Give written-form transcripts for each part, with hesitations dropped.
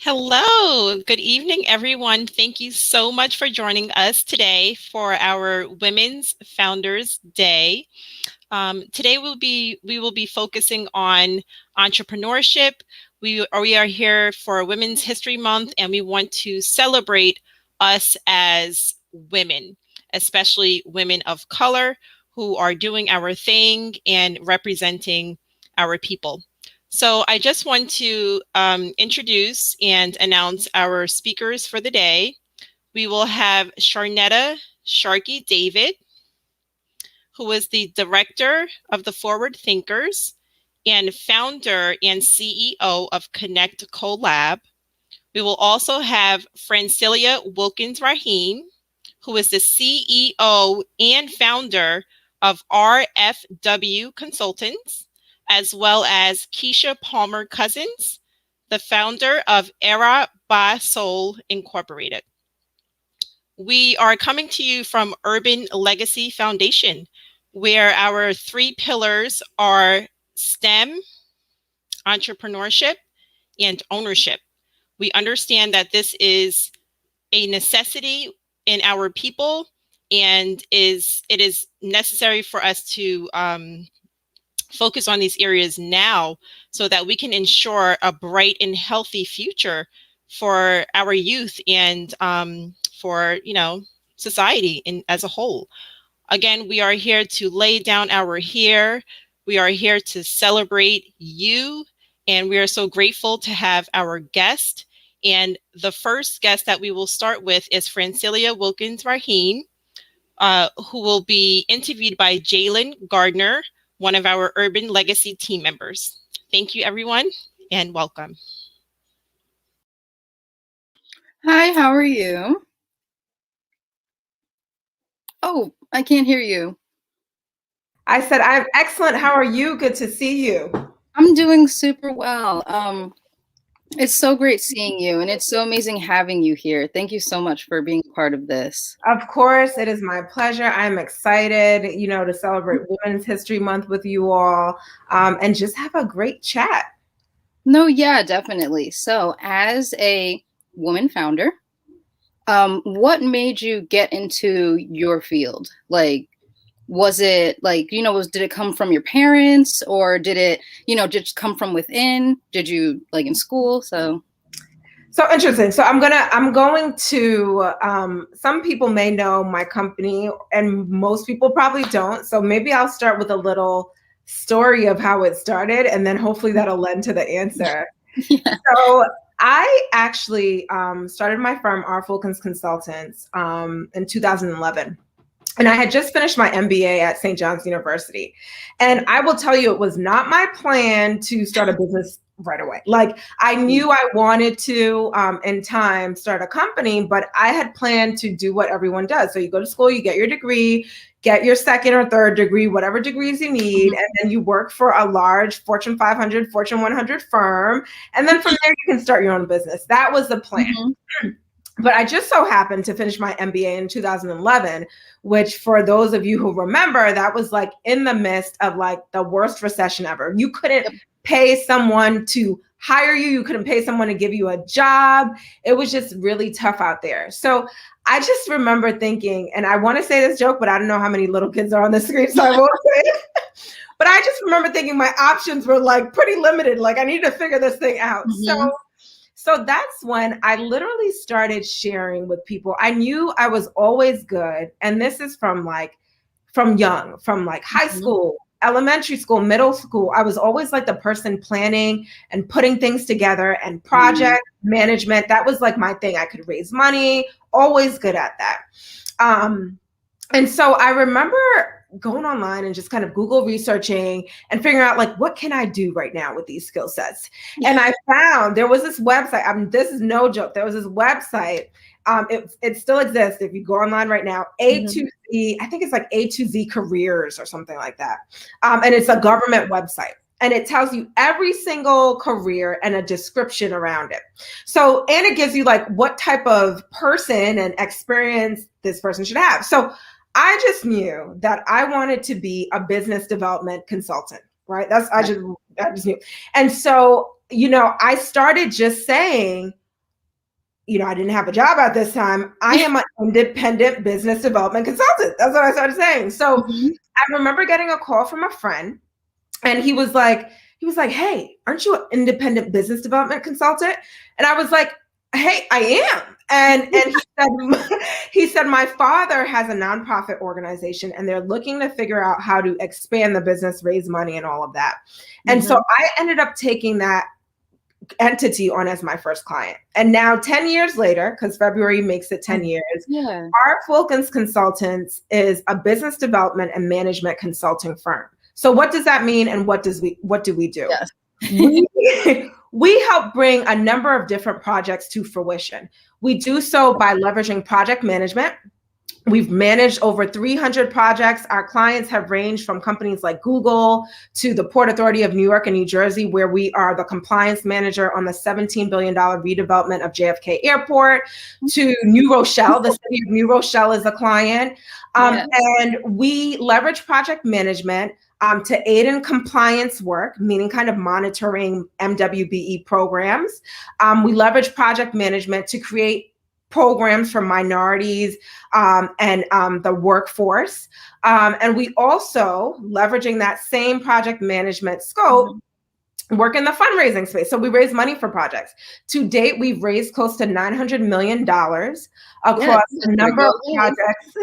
Hello, good evening, everyone. Thank you so much for joining us today for our Women's Founders Day. Today we will be focusing on entrepreneurship. We are here for Women's History Month, and we want to celebrate us as women, especially women of color who are doing our thing and representing our people. So I just want to introduce and announce our speakers for the day. We will have Sharnetta Sharkey David, who is the director of the Forward Thinkers and founder and CEO of Connect Collab. We will also have Francilia Wilkins Rahim, who is the CEO and founder of RFW Consultants, as well as Keisha Palmer Cousins, the founder of Era Ba Soul Incorporated. We are coming to you from Urban Legacy Foundation, where our three pillars are STEM, entrepreneurship, and ownership. We understand that this is a necessity in our people, and it is necessary for us to focus on these areas now so that we can ensure a bright and healthy future for our youth and for society as a whole. Again, we are here to lay down our hair. We are here to celebrate you, and we are so grateful to have our guest. And the first guest that we will start with is Francilia Wilkins Rahim, who will be interviewed by Jalen Gardner, one of our Urban Legacy team members. Thank you, everyone, and welcome. Hi, how are you? Oh, I can't hear you. I said, I'm excellent. How are you? Good to see you. I'm doing super well. It's so great seeing you, and it's so amazing having you here. Thank you so much for being part of this. Of course, it is my pleasure. I'm excited, to celebrate Women's History Month with you all, and just have a great chat. No, yeah, definitely. So, as a woman founder, what made you get into your field? Was it did it come from your parents, or did it, just come from within? Did you in school? So interesting. So I'm going to, some people may know my company and most people probably don't. So maybe I'll start with a little story of how it started, and then hopefully that'll lend to the answer. Yeah. So I actually started my firm, R. Fulkins Consultants, in 2011. And I had just finished my MBA at St. John's University. And I will tell you, it was not my plan to start a business right away. Like, I knew I wanted to, in time, start a company, but I had planned to do what everyone does. So you go to school, you get your degree, get your second or third degree, whatever degrees you need, and then you work for a large Fortune 500, Fortune 100 firm. And then from there, you can start your own business. That was the plan. But I just so happened to finish my MBA in 2011, which, for those of you who remember, that was like in the midst of like the worst recession ever. You couldn't pay someone to hire you. You couldn't pay someone to give you a job. It was just really tough out there. So I just remember thinking, and I want to say this joke, but I don't know how many little kids are on the screen, so I won't say it. But I just remember thinking my options were like pretty limited. Like, I need to figure this thing out. So that's when I literally started sharing with people. I knew I was always good. And this is from young, from like high school, elementary school, middle school. I was always like the person planning and putting things together, and project management. That was like my thing. I could raise money, always good at that. And so I remember going online and just kind of Google researching and figuring out like, what can I do right now with these skill sets? And I found there was this website. This is no joke. There was this website. It still exists. If you go online right now, A2Z, I think it's like A2Z Careers or something like that. And it's a government website. And it tells you every single career and a description around it. So, and it gives you like what type of person and experience this person should have. So I just knew that I wanted to be a business development consultant, right? I just knew. And so, I started just saying, I didn't have a job at this time. I am an independent business development consultant. That's what I started saying. So I remember getting a call from a friend, and he was like, hey, aren't you an independent business development consultant? And I was like, hey, I am. And he said, my father has a nonprofit organization, and they're looking to figure out how to expand the business, raise money, and all of that. And so I ended up taking that entity on as my first client. And now 10 years later, because February makes it 10 years, Art Wilkins Consultants is a business development and management consulting firm. So what does that mean, and what do we do? Yes. We help bring a number of different projects to fruition. We do so by leveraging project management. We've managed over 300 projects. Our clients have ranged from companies like Google to the Port Authority of New York and New Jersey, where we are the compliance manager on the $17 billion redevelopment of JFK Airport, to New Rochelle. The city of New Rochelle is a client. And we leverage project management to aid in compliance work, meaning kind of monitoring MWBE programs. We leverage project management to create programs for minorities and the workforce. And we also, leveraging that same project management scope, work in the fundraising space. So we raise money for projects. To date, we've raised close to $900 million across a number of projects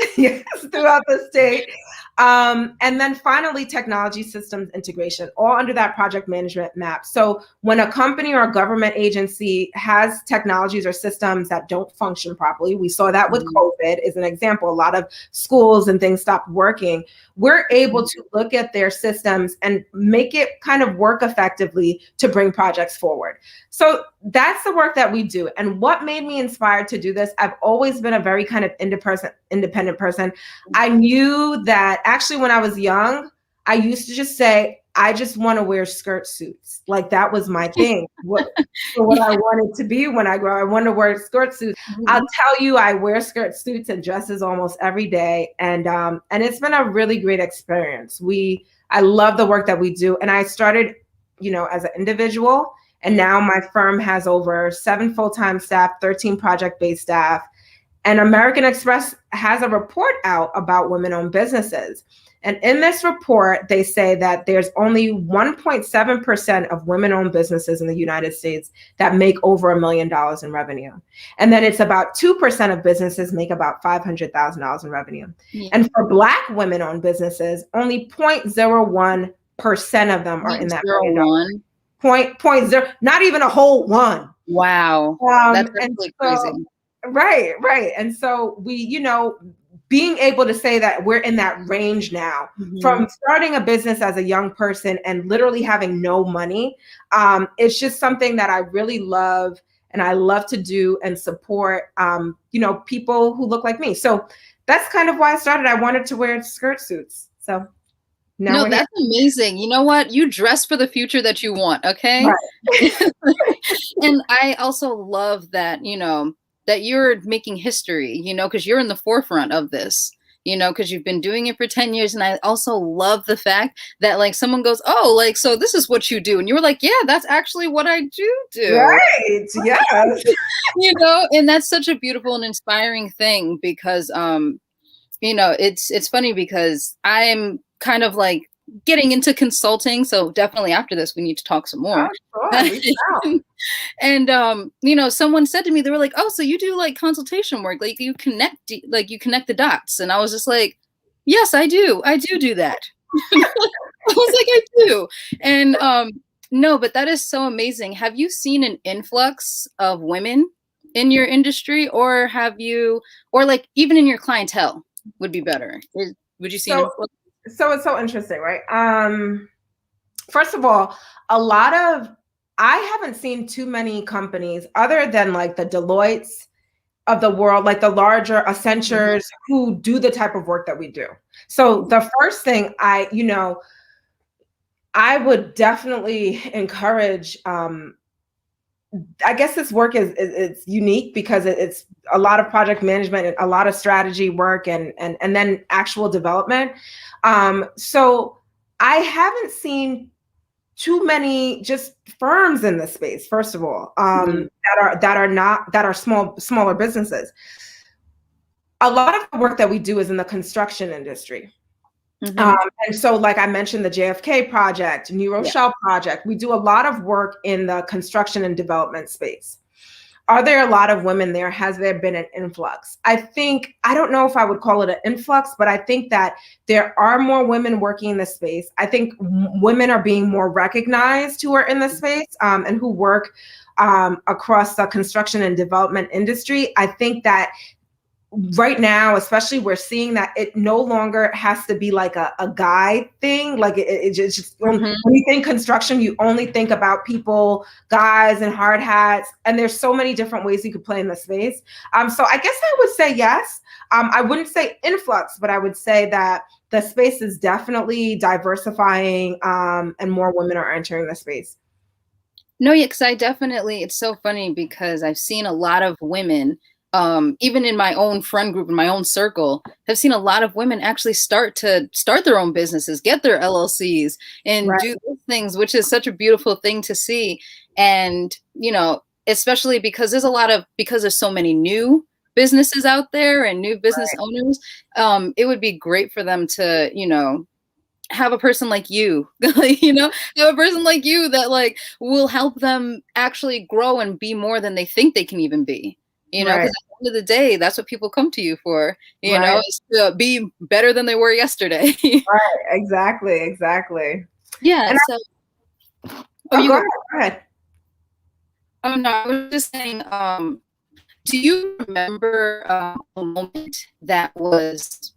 throughout the state. And then finally, technology systems integration, all under that project management map. So when a company or a government agency has technologies or systems that don't function properly, we saw that with COVID as an example. A lot of schools and things stopped working. We're able to look at their systems and make it kind of work effectively to bring projects forward. So that's the work that we do. And what made me inspired to do this, I've always been a very kind of independent person. I knew that actually when I was young, I used to just say, I just want to wear skirt suits. Like that was my thing. What I wanted to be when I grow, I want to wear skirt suits. I'll tell you, I wear skirt suits and dresses almost every day. And it's been a really great experience. I love the work that we do. And I started, as an individual, and now my firm has over 7 full-time staff, 13 project-based staff. And American Express has a report out about women-owned businesses. And in this report, they say that there's only 1.7% of women-owned businesses in the United States that make over $1 million in revenue. And then it's about 2% of businesses make about $500,000 in revenue. And for Black women-owned businesses, only 0.01% of them are in that $1 million. 0.0, not even a whole one. Wow. That's really crazy. Right. And so we, being able to say that we're in that range now, from starting a business as a young person and literally having no money, it's just something that I really love, and I love to do and support, people who look like me. So that's kind of why I started. I wanted to wear skirt suits. So no, that's amazing. You know what? You dress for the future that you want. Okay. Right. And I also love that, that you're making history, because you're in the forefront of this, because you've been doing it for 10 years. And I also love the fact that like someone goes, oh, like, so this is what you do. And you were like, yeah, that's actually what I do. Right. Yes. And that's such a beautiful and inspiring thing because, it's funny because I'm kind of like getting into consulting. So definitely after this, we need to talk some more. And, someone said to me, they were like, oh, so you do like consultation work, like you connect the dots. And I was just like, yes, I do that. I was like, I do. And, no, but that is so amazing. Have you seen an influx of women in your industry, or like even in your clientele would be better? Would you see an influx? So it's so interesting, right? First of all, I haven't seen too many companies other than like the Deloittes of the world, like the larger Accentures who do the type of work that we do. So the first thing I would definitely encourage, I guess this work is unique because it's a lot of project management and a lot of strategy work and then actual development. So I haven't seen too many just firms in this space, first of all, that are smaller businesses. A lot of the work that we do is in the construction industry. And so, like I mentioned, the JFK project, New Rochelle project, we do a lot of work in the construction and development space. Are there a lot of women there? Has there been an influx? I don't know if I would call it an influx, but I think that there are more women working in this space. I think women are being more recognized who are in this space and who work across the construction and development industry. I think that right now, especially, we're seeing that it no longer has to be like a guy thing. Like it just when you think construction, you only think about people, guys in hard hats, and there's so many different ways you could play in the space. So I guess I would say yes. I wouldn't say influx, but I would say that the space is definitely diversifying, and more women are entering the space. No, yeah, because it's so funny because I've seen a lot of women, even in my own friend group, in my own circle, have seen a lot of women actually start their own businesses, get their LLCs, and do those things, which is such a beautiful thing to see. And, especially because there's so many new businesses out there and new business owners, it would be great for them to, have a person like you, have a person like you that will help them actually grow and be more than they think they can even be. Because at the end of the day, that's what people come to you for, is to be better than they were yesterday. Right, exactly. Yeah. Go ahead. Oh, no, I was just saying, do you remember a moment that was,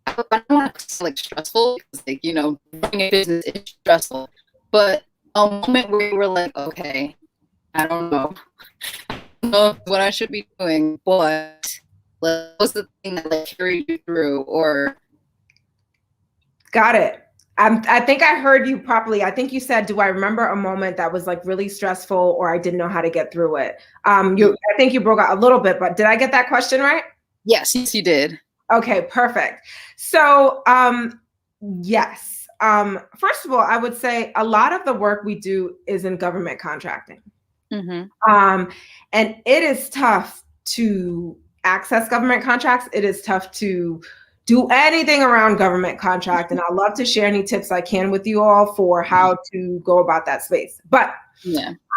I don't want to say stressful, because running a business is stressful, but a moment where you were like, okay, I don't know what I should be doing, but what was the thing that carried you through? Or got it. I think I heard you properly. I think you said, do I remember a moment that was really stressful, or I didn't know how to get through it? I think you broke out a little bit, but did I get that question right? Yes, you did. Okay, perfect. So, yes. First of all, I would say a lot of the work we do is in government contracting. And it is tough to access government contracts. It is tough to do anything around government contract. And I'd love to share any tips I can with you all for how to go about that space. But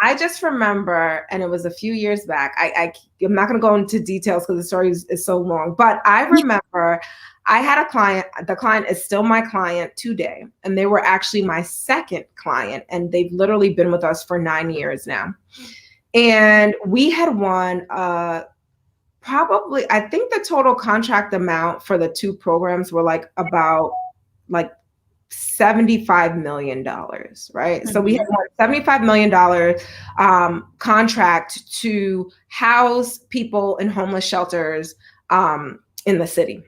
I just remember, and it was a few years back, I'm not going to go into details because the story is so long, but I remember I had a client. The client is still my client today, and they were actually my second client, and they've literally been with us for 9 years now. And we had won probably, I think the total contract amount for the two programs were about $75 million, right? So we had won $75 million contract to house people in homeless shelters in the city.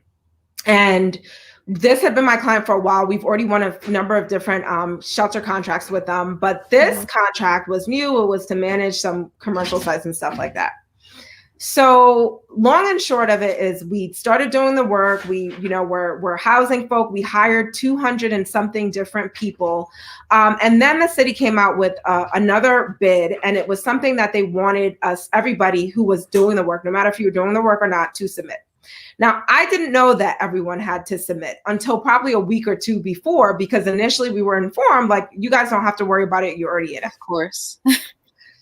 And this had been my client for a while. We've already won a number of different shelter contracts with them, but this contract was new. It was to manage some commercial sites and stuff like that. So long and short of it is we started doing the work. We're housing folk. We hired 200 and something different people. And then the city came out with another bid, and it was something that they wanted everybody who was doing the work, no matter if you were doing the work or not, to submit. Now, I didn't know that everyone had to submit until probably a week or two before, because initially we were informed, you guys don't have to worry about it. You're already in it. Of course.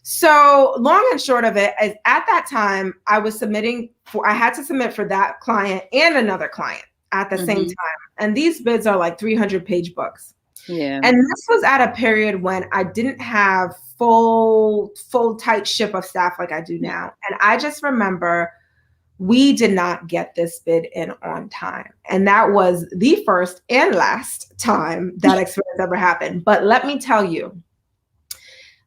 So long and short of it, at that time, I had to submit for that client and another client at the same time. And these bids are 300-page books. Yeah. And this was at a period when I didn't have full tight ship of staff like I do now. And I just remember we did not get this bid in on time. And that was the first and last time that experience ever happened. But let me tell you,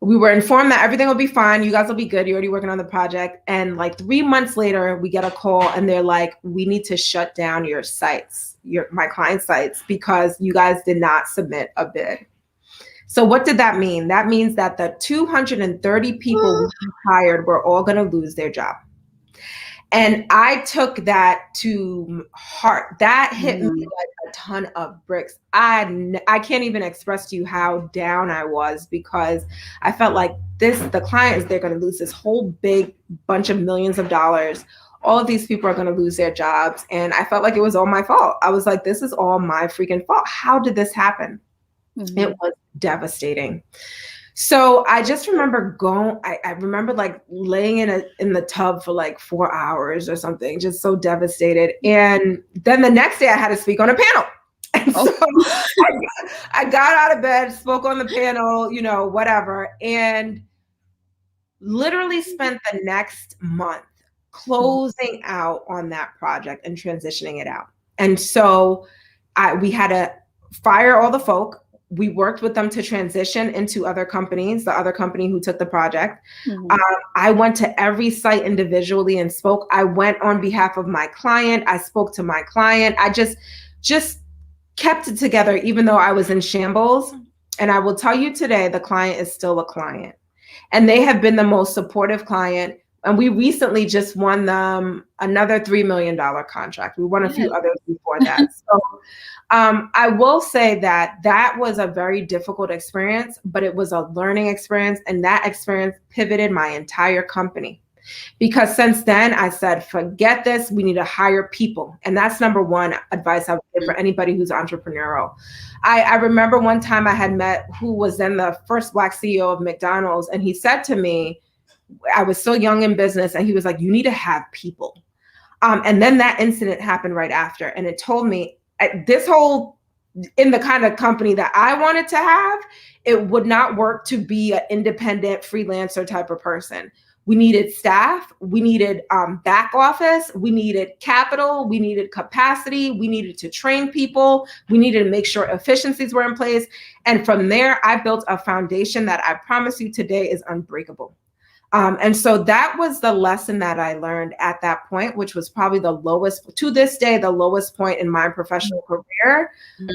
we were informed that everything will be fine. You guys will be good. You're already working on the project. And 3 months later, we get a call and they're like, we need to shut down your sites, my client sites, because you guys did not submit a bid. So what did that mean? That means that the 230 people we hired were all going to lose their job. And I took that to heart. That hit me like a ton of bricks. I can't even express to you how down I was, because I felt like the client is, they're going to lose this whole big bunch of millions of dollars. All of these people are going to lose their jobs. And I felt like it was all my fault. I was like, this is all my freaking fault. How did this happen? It was devastating. So I just remember I remember like laying in the tub for like 4 hours or something, just so devastated. And then the next day I had to speak on a panel. And so I got out of bed, spoke on the panel, you know, whatever, and literally spent the next month closing out on that project and transitioning it out. And so we had to fire all the folk. We worked with them to transition into other companies, the other company who took the project. I went to every site individually and spoke. I went on behalf of my client. I spoke to my client. I just kept it together, even though I was in shambles. And I will tell you today, the client is still a client. And they have been the most supportive client. And we recently just won them another $3 million contract. We won a few others before that. So I will say that was a very difficult experience, but it was a learning experience. And that experience pivoted my entire company. Because since then, I said, forget this. We need to hire people. And that's number one advice I would give for anybody who's entrepreneurial. I remember one time I had met who was then the first Black CEO of McDonald's. And he said to me, I was so young in business, and he was like, you need to have people. And then that incident happened right after. And it told me this whole, in the kind of company that I wanted to have, it would not work to be an independent freelancer type of person. We needed staff, we needed back office, we needed capital, we needed capacity, we needed to train people, we needed to make sure efficiencies were in place. And from there, I built a foundation that I promise you today is unbreakable. And so that was the lesson that I learned at that point, which was probably the lowest, to this day, the lowest point in my professional career.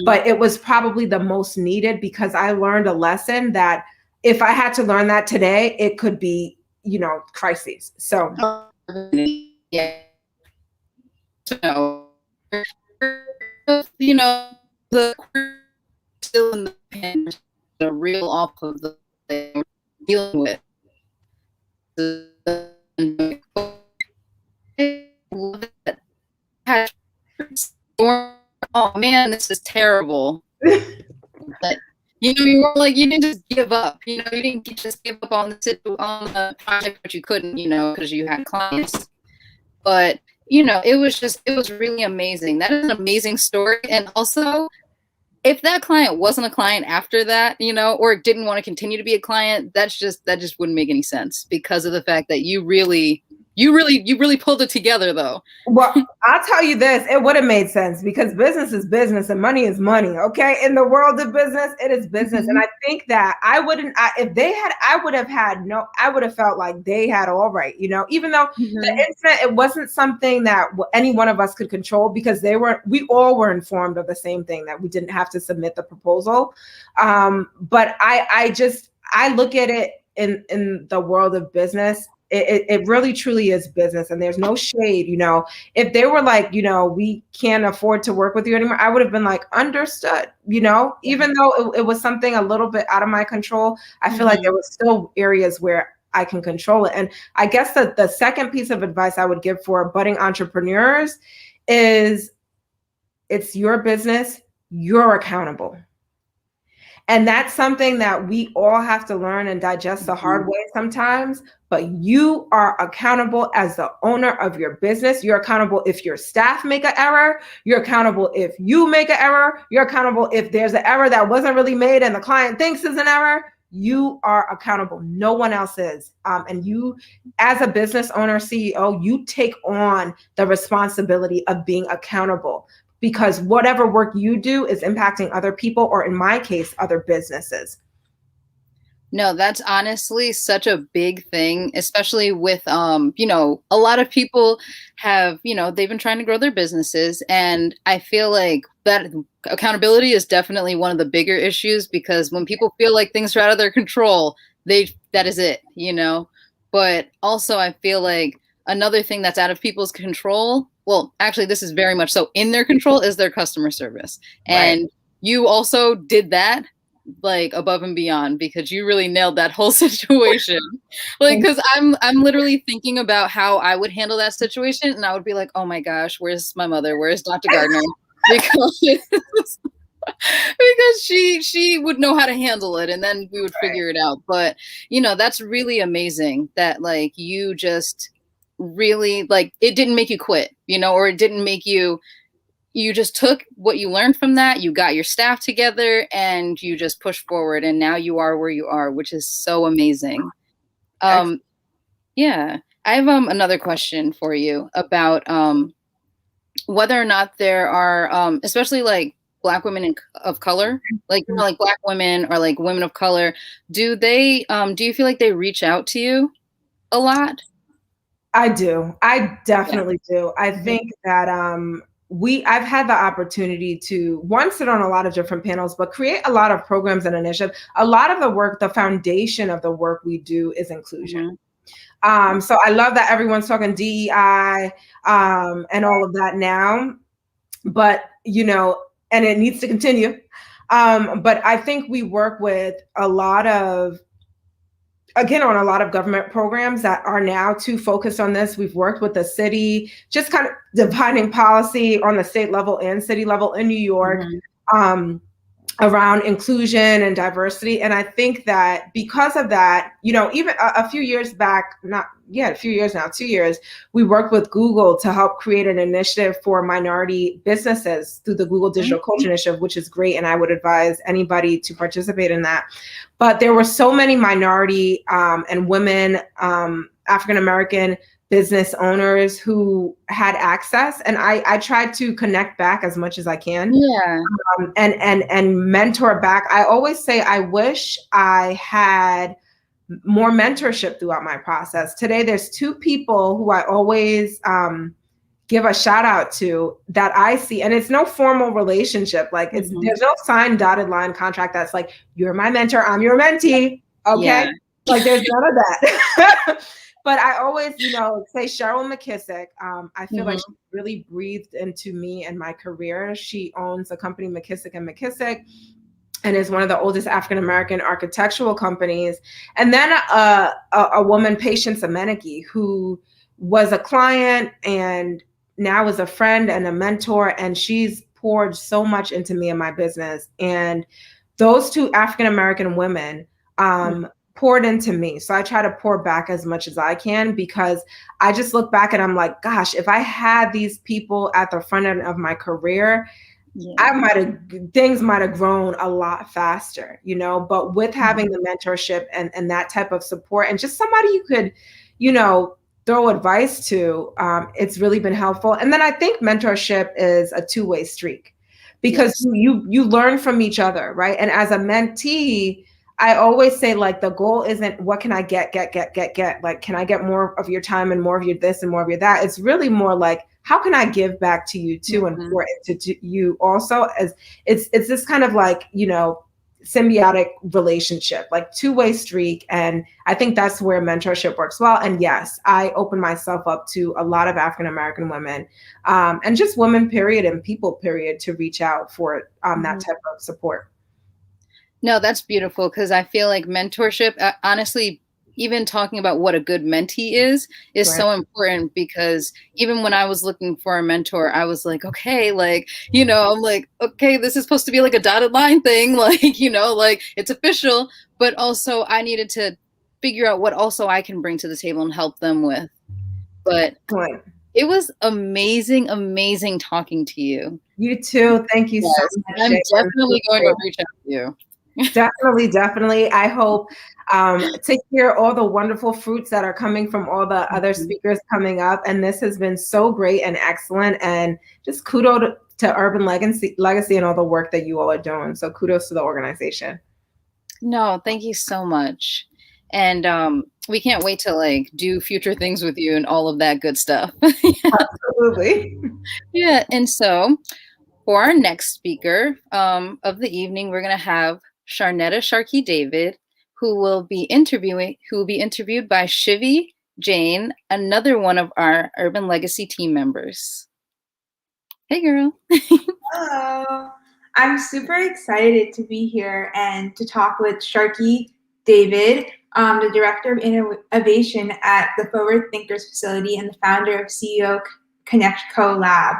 But it was probably the most needed, because I learned a lesson that if I had to learn that today, it could be, you know, crises. So yeah, so you know, the still in the pen, the real off of the thing we're dealing with. Oh man, this is terrible. But you know, you were like, you didn't just give up. You know, you didn't just give up on the project, but you couldn't, you know, because you had clients. But you know, it was really amazing. That is an amazing story. And also, if that client wasn't a client after that, you know, or didn't want to continue to be a client, that just wouldn't make any sense, because of the fact that you really pulled it together, though. Well, I'll tell you this, it would have made sense, because business is business and money is money. Okay. In the world of business, it is business. And I think that I would have felt like they had all right, you know, even though the incident, it wasn't something that any one of us could control, because we all were informed of the same thing, that we didn't have to submit the proposal. But I look at it in the world of business. It really truly is business, and there's no shade. You know, if they were like, you know, we can't afford to work with you anymore, I would have been like, understood, you know, even though it was something a little bit out of my control, I feel like there was still areas where I can control it. And I guess that the second piece of advice I would give for budding entrepreneurs is, it's your business, you're accountable. And that's something that we all have to learn and digest the hard way sometimes, but you are accountable as the owner of your business. You're accountable if your staff make an error. You're accountable if you make an error. You're accountable if there's an error that wasn't really made and the client thinks is an error. You are accountable. No one else is. And you, as a business owner, CEO, you take on the responsibility of being accountable, because whatever work you do is impacting other people, or in my case, other businesses. No, that's honestly such a big thing, especially with, you know, a lot of people have, you know, they've been trying to grow their businesses. And I feel like that accountability is definitely one of the bigger issues, because when people feel like things are out of their control, that is it, you know. But also I feel like another thing that's out of people's control, well, actually, this is very much so in their control, is their customer service. And you also did that like above and beyond, because you really nailed that whole situation. Like, because I'm literally thinking about how I would handle that situation, and I would be like, oh my gosh, where's my mother? Where's Dr. Gardner? Because because she would know how to handle it, and then we would figure it out. But that's really amazing that like you just really, like, it didn't make you quit, or it didn't make you just took what you learned from that, you got your staff together, and you just pushed forward, and now you are where you are, which is so amazing. Yeah, I have another question for you about whether or not there are especially like Black women of color, like like Black women or like women of color, do you feel like they reach out to you a lot? I do. I definitely do. I think that I've had the opportunity to, one, sit on a lot of different panels, but create a lot of programs and initiatives. A lot of the work, the foundation of the work we do is inclusion. So I love that everyone's talking DEI and all of that now, but and it needs to continue. But I think we work with a lot of government programs that are now too focused on this. We've worked with the city, just kind of defining policy on the state level and city level in New York around inclusion and diversity. And I think that because of that, even a few years back, a few years now, 2 years, we worked with Google to help create an initiative for minority businesses through the Google Digital Culture Initiative, which is great. And I would advise anybody to participate in that. But there were so many minority and women, African-American business owners who had access. And I tried to connect back as much as I can. And mentor back. I always say, I wish I had more mentorship throughout my process. Today, there's two people who I always give a shout out to that I see, and it's no formal relationship. Like there's no signed dotted line contract that's like, you're my mentor, I'm your mentee. Okay. Like there's none of that. But I always, say Cheryl McKissick. I feel like she really breathed into me and my career. She owns the company McKissick and McKissick, and is one of the oldest African-American architectural companies. And then a woman, Patience Ameniki, who was a client and now is a friend and a mentor, and she's poured so much into me and my business. And those two African-American women poured into me. So I try to pour back as much as I can, because I just look back and I'm like, gosh, if I had these people at the front end of my career, things might have grown a lot faster, but with having the mentorship and that type of support and just somebody you could, throw advice to, it's really been helpful. And then I think mentorship is a two-way streak, because you learn from each other, right? And as a mentee, I always say, like, the goal isn't what can I get, like, can I get more of your time and more of your this and more of your that? It's really more like, how can I give back to you too and pour into you also? As it's this kind of like, symbiotic relationship, like two-way streak. And I think that's where mentorship works well. And yes, I open myself up to a lot of African-American women and just women, period, and people, period, to reach out for that type of support. No, that's beautiful, because I feel like mentorship, honestly, even talking about what a good mentee is so important, because even when I was looking for a mentor, I was like, okay, like, I'm like, okay, this is supposed to be like a dotted line thing, like, like it's official, but also I needed to figure out what also I can bring to the table and help them with. But it was amazing talking to you. You too. Thank you so much. I'm definitely going to reach out to you. Definitely. I hope to hear all the wonderful fruits that are coming from all the other speakers coming up. And this has been so great and excellent. And just kudos to Urban Legacy and all the work that you all are doing. So kudos to the organization. No, thank you so much. And we can't wait to like do future things with you and all of that good stuff. Absolutely. Yeah. And so for our next speaker of the evening, we're going to have Sharnetta Sharkey David, who will be interviewed by Shivi Jane, another one of our Urban Legacy team members. Hey, girl. Hello. I'm super excited to be here and to talk with Sharky David, the Director of Innovation at the Forward Thinkers facility and the founder of CEO Connect Co Lab.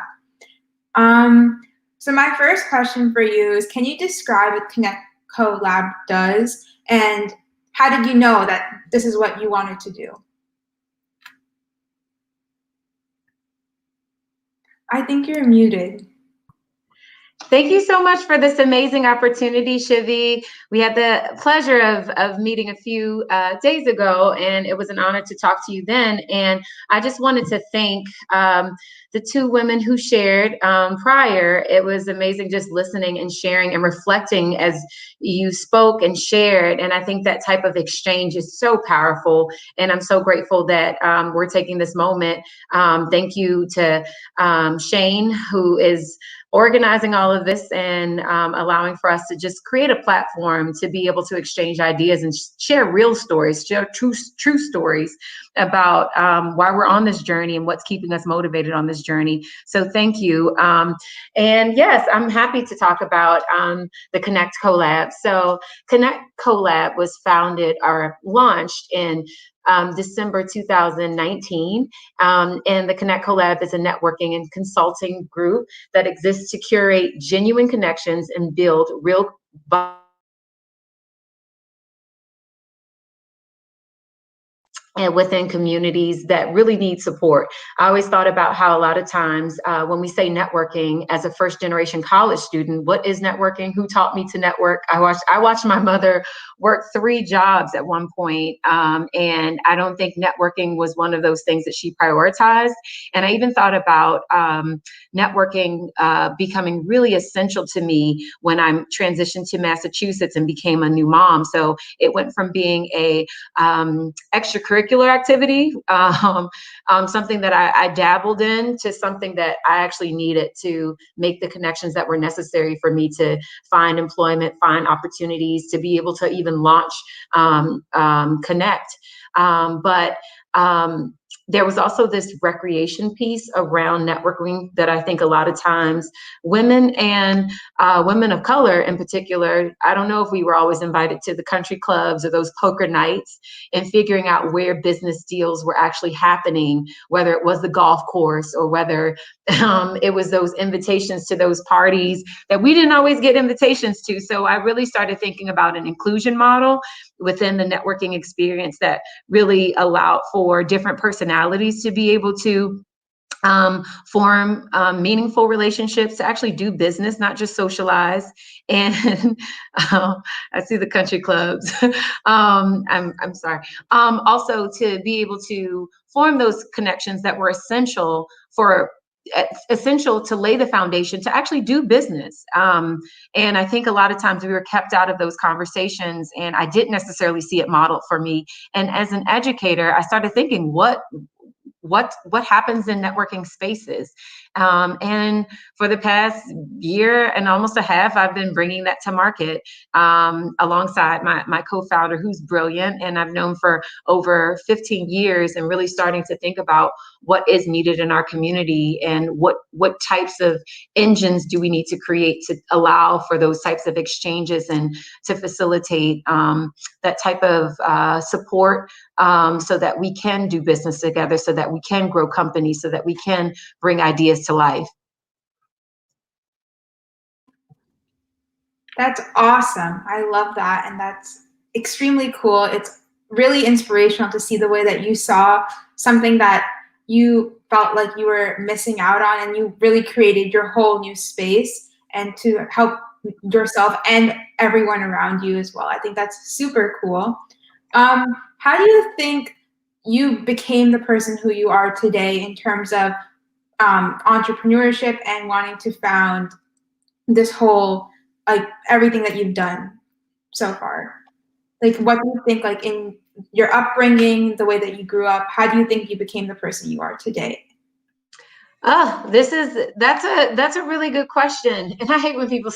So my first question for you is, can you describe what Connect Co Lab does, and how did you know that this is what you wanted to do? I think you're muted. Thank you so much for this amazing opportunity, Shivi. We had the pleasure of meeting a few days ago, and it was an honor to talk to you then. And I just wanted to thank the two women who shared prior. It was amazing just listening and sharing and reflecting as you spoke and shared. And I think that type of exchange is so powerful. And I'm so grateful that we're taking this moment. Thank you to Shane, who is organizing all of this and allowing for us to just create a platform to be able to exchange ideas and share real stories, share true stories about why we're on this journey and what's keeping us motivated on this journey. So thank you. And yes, I'm happy to talk about the Connect Collab. So Connect Collab was founded or launched in December 2019. And the Connect Collab is a networking and consulting group that exists to curate genuine connections and build real and within communities that really need support. I always thought about how a lot of times when we say networking as a first generation college student, what is networking? Who taught me to network? I watched my mother work 3 jobs at one point, and I don't think networking was one of those things that she prioritized. And I even thought about networking becoming really essential to me when I transitioned to Massachusetts and became a new mom. So it went from being a extracurricular activity, something that I dabbled in, to something that I actually needed to make the connections that were necessary for me to find employment, find opportunities, to be able to even launch Connect. But there was also this recreation piece around networking that I think a lot of times women and women of color in particular, I don't know if we were always invited to the country clubs or those poker nights and figuring out where business deals were actually happening, whether it was the golf course or whether it was those invitations to those parties that we didn't always get invitations to. So I really started thinking about an inclusion model within the networking experience that really allowed for different personalities to be able to form meaningful relationships, to actually do business, not just socialize. And I see the country clubs. I'm sorry. Also to be able to form those connections that were essential to lay the foundation to actually do business. And I think a lot of times we were kept out of those conversations, and I didn't necessarily see it modeled for me. And as an educator, I started thinking, what happens in networking spaces? And for the past year and almost a half, I've been bringing that to market alongside my co-founder, who's brilliant and I've known for over 15 years, and really starting to think about what is needed in our community and what types of engines do we need to create to allow for those types of exchanges and to facilitate that type of support, so that we can do business together, so that we can grow companies, so that we can bring ideas to life. That's awesome. I love that. And that's extremely cool. It's really inspirational to see the way that you saw something that you felt like you were missing out on, and you really created your whole new space and to help yourself and everyone around you as well. I think that's super cool. How do you think you became the person who you are today in terms of entrepreneurship and wanting to found this whole, like, everything that you've done so far? Like, what do you think, like, in your upbringing, the way that you grew up, how do you think you became the person you are today? That's a really good question. And I hate when people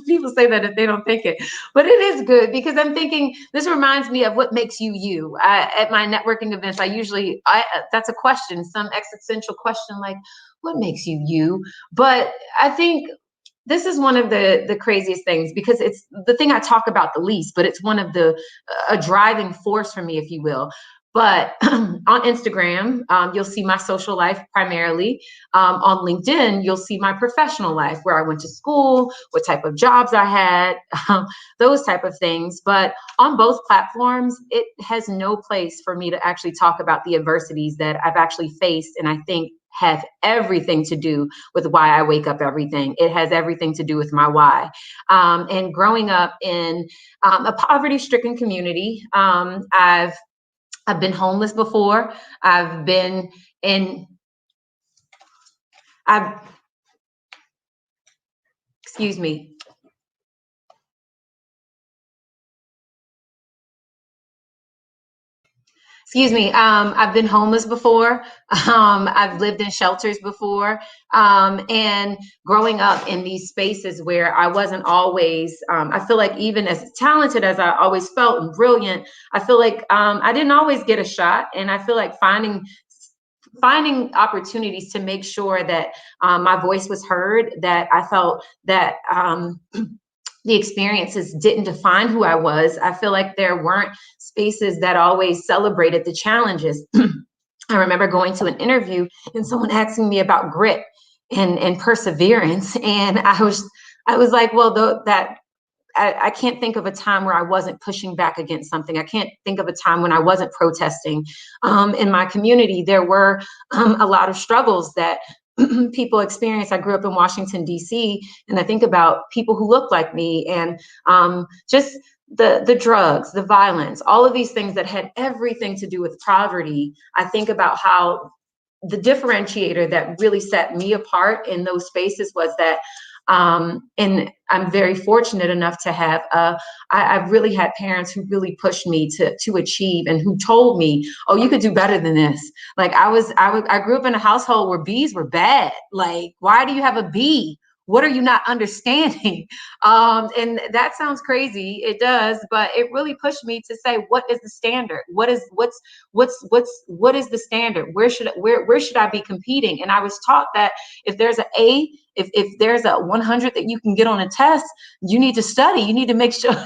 People say that if they don't think it, but it is good because I'm thinking this reminds me of what makes you you. At my networking events, that's a question, some existential question like, what makes you you? But I think this is one of the craziest things because it's the thing I talk about the least, but it's one of a driving force for me, if you will. But on Instagram, you'll see my social life primarily. On LinkedIn, you'll see my professional life, where I went to school, what type of jobs I had, those type of things. But on both platforms, it has no place for me to actually talk about the adversities that I've actually faced, and I think have everything to do with why I wake up everything. It has everything to do with my why. And growing up in a poverty-stricken community, I've been homeless before. I've been in, excuse me. I've been homeless before. I've lived in shelters before. And growing up in these spaces where I wasn't always, I feel like even as talented as I always felt and brilliant, I feel like I didn't always get a shot. And I feel like finding opportunities to make sure that my voice was heard, that I felt that the experiences didn't define who I was. I feel like there weren't spaces that always celebrated the challenges. I remember going to an interview and someone asking me about grit and perseverance. And I was like, well, I can't think of a time where I wasn't pushing back against something. I can't think of a time when I wasn't protesting. In my community, there were a lot of struggles that people experience. I grew up in Washington, D.C., and I think about people who look like me and just the drugs, the violence, all of these things that had everything to do with poverty. I think about how the differentiator that really set me apart in those spaces was that and I'm very fortunate enough to have, I've really had parents who really pushed me to achieve and who told me, oh, you could do better than this. Like I grew up in a household where B's were bad. Like, why do you have a B? What are you not understanding? And that sounds crazy. It does, but it really pushed me to say, what is the standard? What is the standard? Where should I be competing? And I was taught that if there's if there's a 100 that you can get on a test, you need to study. You need to make sure,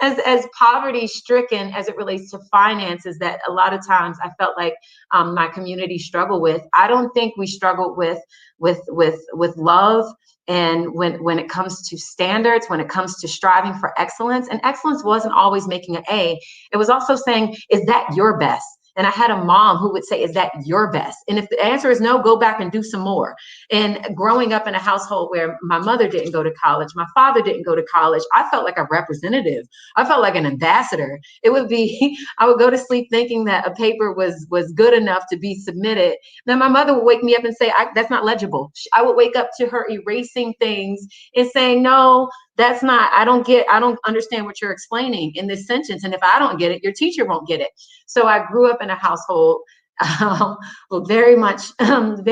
as poverty stricken as it relates to finances, that a lot of times I felt like my community struggled with. I don't think we struggled with love. And when it comes to standards, when it comes to striving for excellence, and excellence wasn't always making an A. It was also saying, is that your best? And I had a mom who would say, is that your best? And if the answer is no, go back and do some more. And growing up in a household where my mother didn't go to college, my father didn't go to college, I felt like a representative. I felt like an ambassador. It would be, I would go to sleep thinking that a paper was good enough to be submitted. Then my mother would wake me up and say, that's not legible. I would wake up to her erasing things and saying, no, that's not, I don't understand what you're explaining in this sentence. And if I don't get it, your teacher won't get it. So I grew up in a household very much, had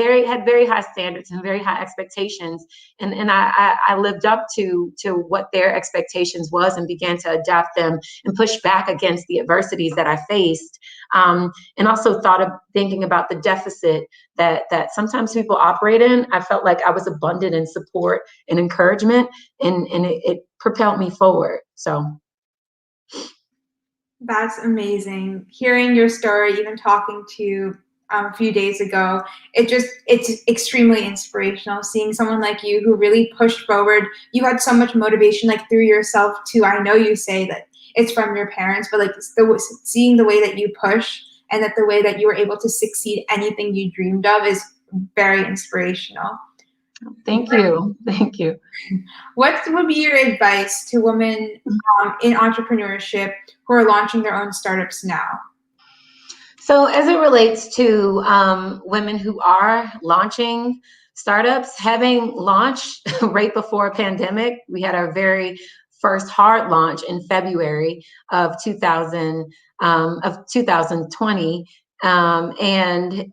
very high standards and very high expectations. And I lived up to what their expectations was and began to adapt them and push back against the adversities that I faced. And also thinking about the deficit that sometimes people operate in. I felt like I was abundant in support and encouragement, and it propelled me forward. So. That's amazing. Hearing your story, even talking to you a few days ago, it's extremely inspirational. Seeing someone like you who really pushed forward. You had so much motivation, like through yourself too. I know you say that it's from your parents, but like seeing the way that you push and that the way that you were able to succeed anything you dreamed of is very inspirational. Thank you. Thank you. What would be your advice to women in entrepreneurship who are launching their own startups now? So as it relates to women who are launching startups, having launched right before a pandemic, we had our very first hard launch in February of 2020, and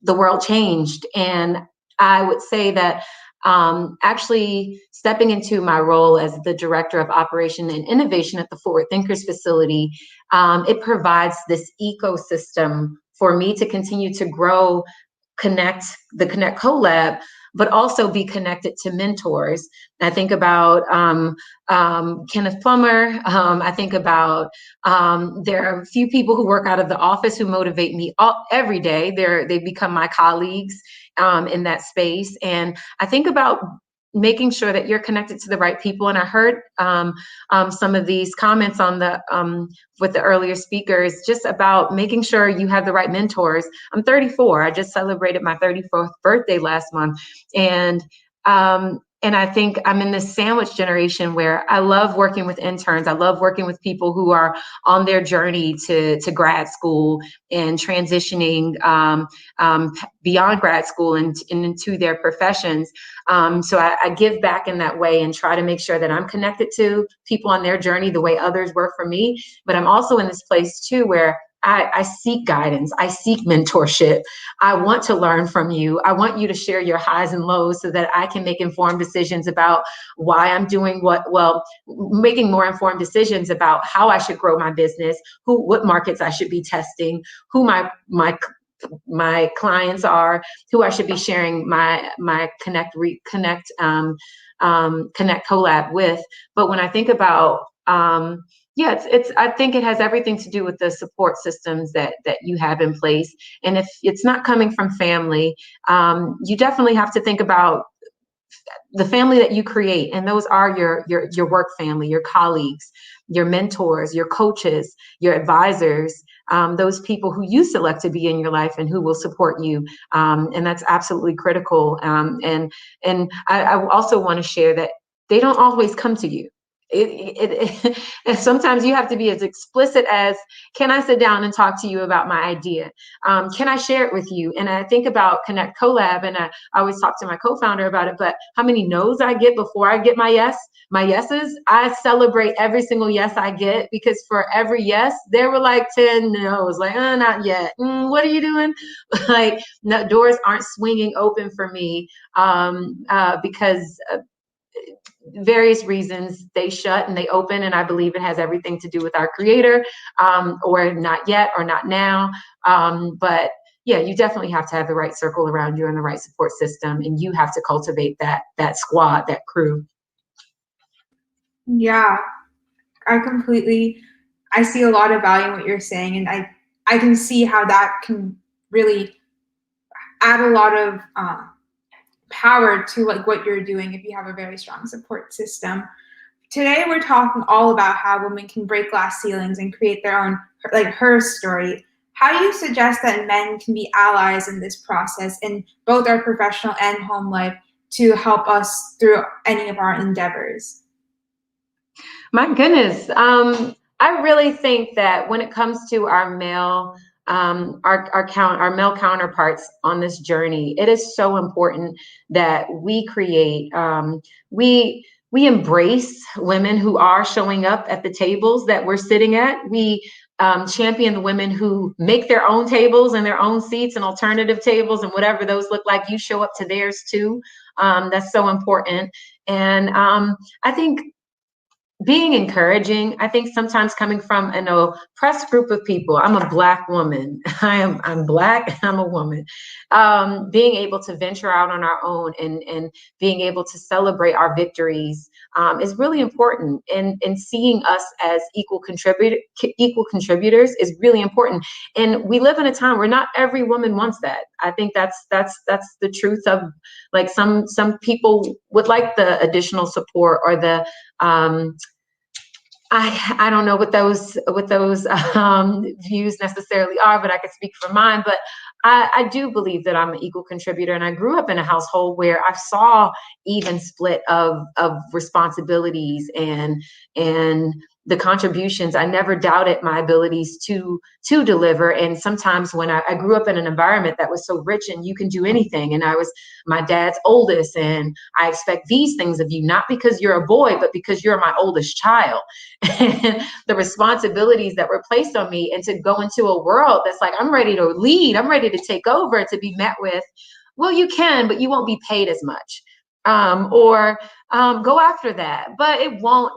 the world changed. And I would say that actually stepping into my role as the Director of Operation and Innovation at the Forward Thinkers facility, it provides this ecosystem for me to continue to grow the Connect CoLab, but also be connected to mentors. I think about Kenneth Plummer. I think about there are a few people who work out of the office who motivate me every day. They become my colleagues in that space. And I think about making sure that you're connected to the right people. And I heard some of these comments on with the earlier speakers, just about making sure you have the right mentors. I'm 34. I just celebrated my 34th birthday last month. And I think I'm in this sandwich generation where I love working with interns. I love working with people who are on their journey to grad school and transitioning beyond grad school and into their professions. So I give back in that way and try to make sure that I'm connected to people on their journey the way others were for me. But I'm also in this place too where I seek guidance. I seek mentorship. I want to learn from you. I want you to share your highs and lows so that I can make informed decisions about why I'm doing making more informed decisions about how I should grow my business, what markets I should be testing, who my clients are, who I should be sharing my Connect CoLab with. But when I think about I think it has everything to do with the support systems that you have in place. And if it's not coming from family, you definitely have to think about the family that you create. And those are your work family, your colleagues, your mentors, your coaches, your advisors, those people who you select to be in your life and who will support you. And that's absolutely critical. And I also want to share that they don't always come to you. And sometimes you have to be as explicit as, can I sit down and talk to you about my idea? Can I share it with you? And I think about Connect CoLab, and I always talk to my co-founder about it, but how many no's I get before I get my yeses? I celebrate every single yes I get, because for every yes, there were like 10 no's, like, not yet. What are you doing? Like, no, doors aren't swinging open for me because various reasons they shut and they open. And I believe it has everything to do with our creator, or not yet, or not now. But yeah, you definitely have to have the right circle around you and the right support system. And you have to cultivate that squad, that crew. Yeah, I see a lot of value in what you're saying. And I can see how that can really add a lot of power to like what you're doing if you have a very strong support system. Today we're talking all about how women can break glass ceilings and create their own, like her story. How do you suggest that men can be allies in this process in both our professional and home life to help us through any of our endeavors? My goodness. I really think that when it comes to our male counterparts on this journey, it is so important that we create, we embrace women who are showing up at the tables that we're sitting at. We champion the women who make their own tables and their own seats and alternative tables and whatever those look like. You show up to theirs too. That's so important. And I think being encouraging, I think sometimes coming from an oppressed group of people. I'm a Black woman. I'm Black, I'm a woman. Being able to venture out on our own and being able to celebrate our victories is really important. And seeing us as equal contributors is really important. And we live in a time where not every woman wants that. I think that's the truth of, like, some people would like the additional support or the I don't know what those views necessarily are, but I could speak for mine. But I do believe that I'm an equal contributor, and I grew up in a household where I saw even split of responsibilities and the contributions. I never doubted my abilities to deliver. And sometimes when I grew up in an environment that was so rich and you can do anything, and I was my dad's oldest, and I expect these things of you, not because you're a boy, but because you're my oldest child. And the responsibilities that were placed on me, and to go into a world that's like, I'm ready to lead, I'm ready to take over, to be met with, well, you can, but you won't be paid as much. or go after that. But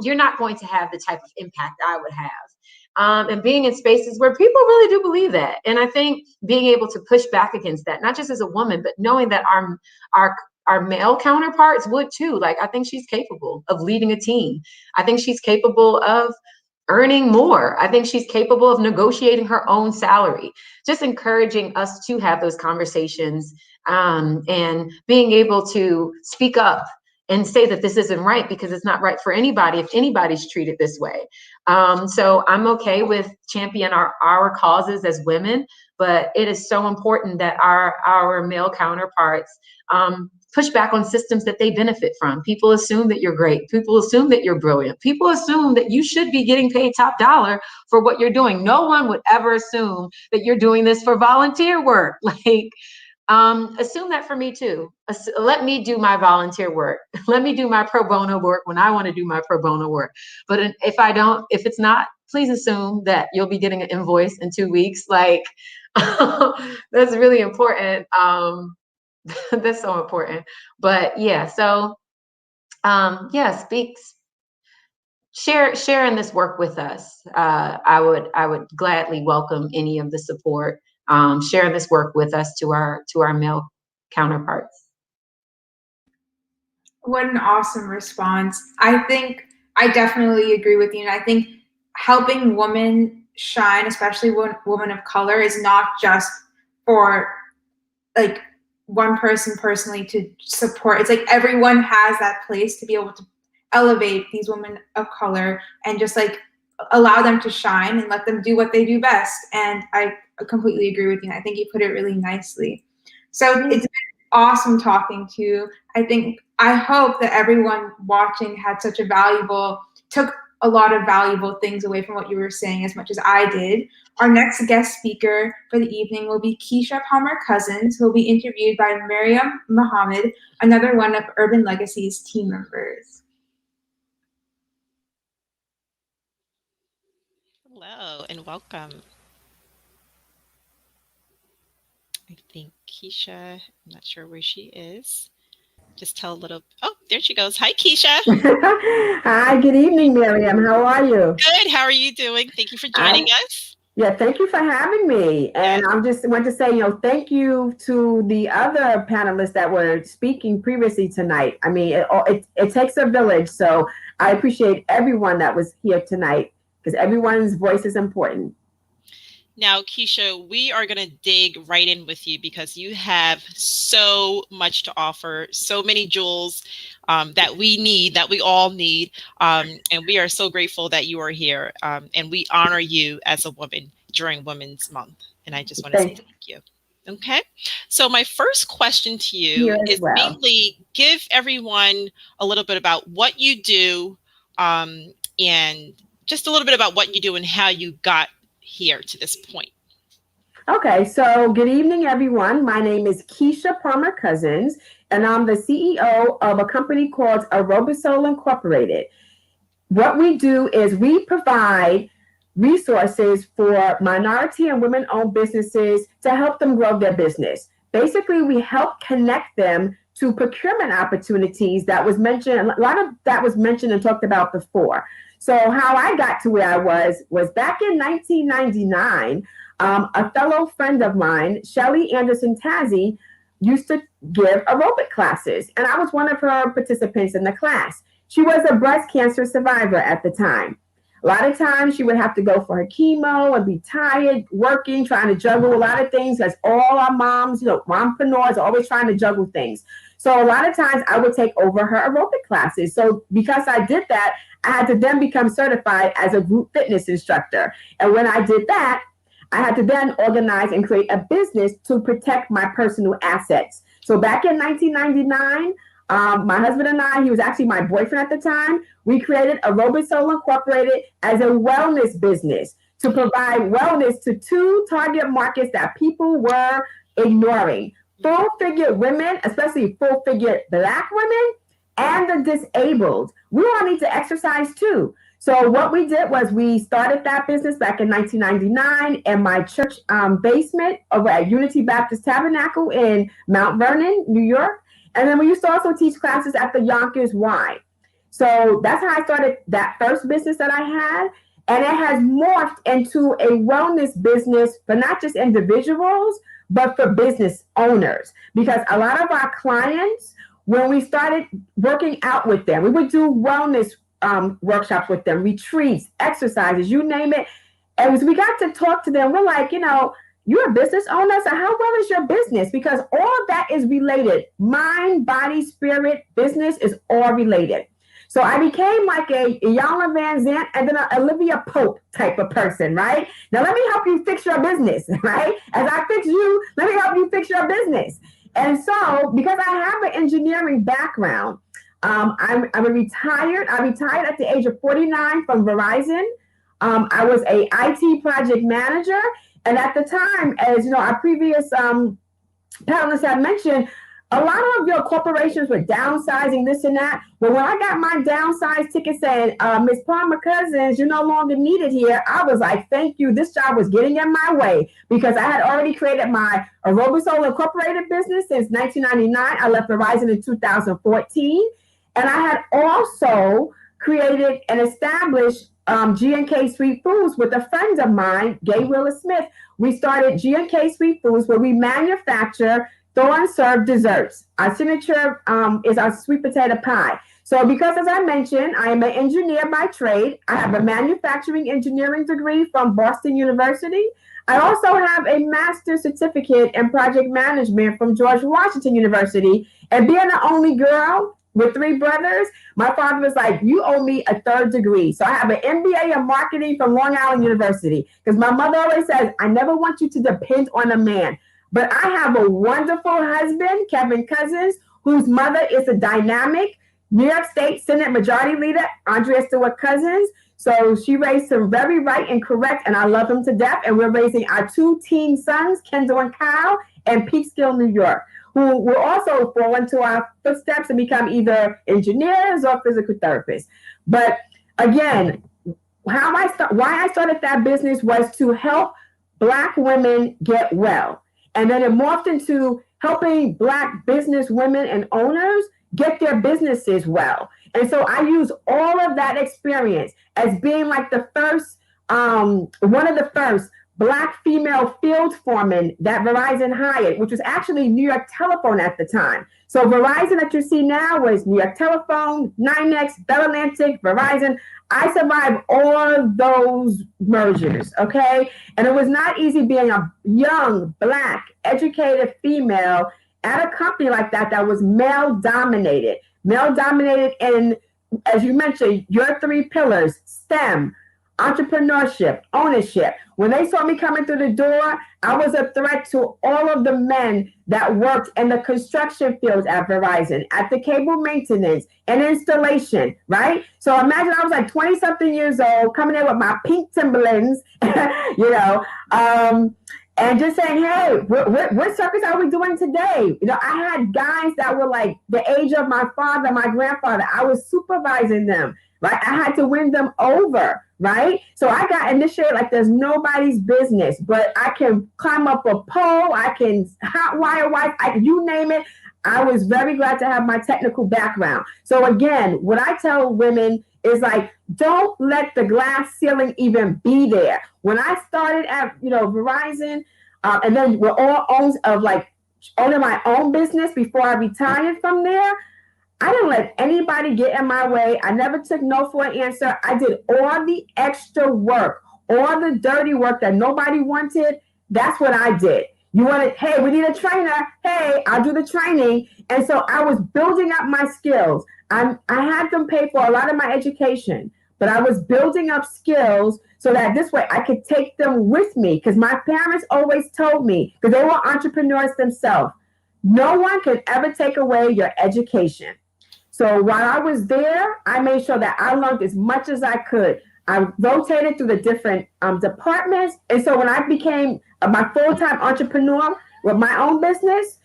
you're not going to have the type of impact I would have. And being in spaces where people really do believe that. And I think being able to push back against that, not just as a woman, but knowing that our male counterparts would too. Like, I think she's capable of leading a team. I think she's capable of earning more. I think she's capable of negotiating her own salary. Just encouraging us to have those conversations, and being able to speak up and say that this isn't right, because it's not right for anybody if anybody's treated this way. So I'm okay with champion our causes as women, but it is so important that our male counterparts push back on systems that they benefit from. People assume that you're great. People assume that you're brilliant. People assume that you should be getting paid top dollar for what you're doing. No one would ever assume that you're doing this for volunteer work. Like, assume that for me too. Let me do my volunteer work. Let me do my pro bono work when I want to do my pro bono work. But if it's not, please assume that you'll be getting an invoice in 2 weeks. Like, that's really important. That's so important. But yeah, so sharing this work with us. I would gladly welcome any of the support. Sharing this work with us to our male counterparts. What an awesome response. I think I definitely agree with you. And I think helping women shine, especially women of color, is not just for like one person personally to support. It's like everyone has that place to be able to elevate these women of color and just like allow them to shine and let them do what they do best. And I completely agree with you. And I think you put it really nicely. So it's been awesome talking to you. I hope that everyone watching had took a lot of valuable things away from what you were saying as much as I did. Our next guest speaker for the evening will be Keisha Palmer-Cousins, who will be interviewed by Miriam Muhammad, another one of Urban Legacy's team members. Hello and welcome. I think Keisha, I'm not sure where she is. Just tell a little, oh, there she goes. Hi, Keisha. Hi, good evening, Miriam. How are you? Good, how are you doing? Thank you for joining us. Yeah, thank you for having me. And I just want to say, thank you to the other panelists that were speaking previously tonight. I mean, it takes a village. So I appreciate everyone that was here tonight, because everyone's voice is important. Now, Keisha, we are going to dig right in with you because you have so much to offer, so many jewels that we all need. And we are so grateful that you are here. And we honor you as a woman during Women's Month. And I just want to say thank you. Okay. So my first question to you is mainly give everyone a little bit about what you do, and just a little bit about what you do and how you got here to this point. Okay, so good evening, everyone. My name is Keisha Palmer-Cousins, and I'm the CEO of a company called Aerobisol Incorporated. What we do is we provide resources for minority and women-owned businesses to help them grow their business. Basically, we help connect them to procurement opportunities that was mentioned. A lot of that was mentioned and talked about before. So how I got to where I was back in 1999, a fellow friend of mine, Shelly Anderson Tazzy, used to give aerobic classes, and I was one of her participants in the class. She was a breast cancer survivor at the time. A lot of times she would have to go for her chemo and be tired, working, trying to juggle a lot of things, because all our moms, mompreneurs, are always trying to juggle things. So a lot of times I would take over her aerobic classes. So because I did that, I had to then become certified as a group fitness instructor. And when I did that, I had to then organize and create a business to protect my personal assets. So back in 1999, my husband and I, he was actually my boyfriend at the time, we created Aerobisol Incorporated as a wellness business to provide wellness to two target markets that people were ignoring. Full-figure women, especially full-figure Black women, and the disabled. We all need to exercise too. So what we did was we started that business back in 1999 in my church basement over at Unity Baptist Tabernacle in Mount Vernon, New York. And then we used to also teach classes at the Yonkers Y. So that's how I started that first business that I had. And it has morphed into a wellness business for not just individuals, but for business owners. Because a lot of our clients, when we started working out with them, we would do wellness workshops with them, retreats, exercises, you name it. And as we got to talk to them, we're like, you're a business owner, so how well is your business? Because all of that is related. Mind, body, spirit, business is all related. So I became like a Iyanla Vanzant and then an Olivia Pope type of person, right? Now let me help you fix your business, right? As I fix you, let me help you fix your business. And so because I have an engineering background, I retired at the age of 49 from Verizon. I was a IT project manager. And at the time, as our previous panelists have mentioned, a lot of your corporations were downsizing this and that. But when I got my downsize ticket saying, Ms. Palmer Cousins, you're no longer needed here, I was like, thank you. This job was getting in my way because I had already created my Aerobisol Incorporated business since 1999. I left Verizon in 2014. And I had also created and established G&K Sweet Foods with a friend of mine, Gay Willis Smith. We started G&K Sweet Foods where we manufacture thaw and serve desserts. Our signature is our sweet potato pie. So because, as I mentioned, I am an engineer by trade. I have a manufacturing engineering degree from Boston University. I also have a master's certificate in project management from George Washington University. And being the only girl with 3 brothers, my father was like, you owe me a 3rd degree. So I have an MBA in marketing from Long Island University. Because my mother always says, I never want you to depend on a man. But I have a wonderful husband, Kevin Cousins, whose mother is a dynamic New York State Senate Majority Leader, Andrea Stewart Cousins. So she raised him very right and correct, and I love him to death. And we're raising our 2 teen sons, Kendall and Kyle, in Peekskill, New York, who will also fall into our footsteps and become either engineers or physical therapists. But again, why I started that business was to help Black women get well. And then it morphed into helping Black business women and owners get their businesses well. And so I use all of that experience as being like the first, one of the first Black female field foreman that Verizon hired, which was actually New York Telephone at the time. So Verizon that you see now was New York Telephone, NYNEX, Bell Atlantic, Verizon. I survived all those mergers, okay? And it was not easy being a young, Black, educated female at a company like that was male-dominated. Male-dominated in, as you mentioned, your 3 pillars, STEM, entrepreneurship, ownership. When they saw me coming through the door, I was a threat to all of the men that worked in the construction fields at Verizon, at the cable maintenance and installation, right? So imagine I was like 20-something years old, coming in with my pink Timberlands, and just saying, hey, what circus are we doing today? I had guys that were like the age of my father, my grandfather. I was supervising them, right? I had to win them over, right? So I got initiated like there's nobody's business, but I can climb up a pole, I can hot wire wipe, you name it. I was very glad to have my technical background. So again, what I tell women is like, don't let the glass ceiling even be there. When I started at, Verizon, and then we're all owning my own business before I retired from there, I didn't let anybody get in my way. I never took no for an answer. I did all the extra work, all the dirty work that nobody wanted. That's what I did. You wanted, hey, we need a trainer. Hey, I'll do the training. And so I was building up my skills. I had them pay for a lot of my education, but I was building up skills so that this way I could take them with me. Because my parents always told me, because they were entrepreneurs themselves, no one can ever take away your education. So while I was there, I made sure that I learned as much as I could. I rotated through the different departments. And so when I became my full-time entrepreneur with my own businesses,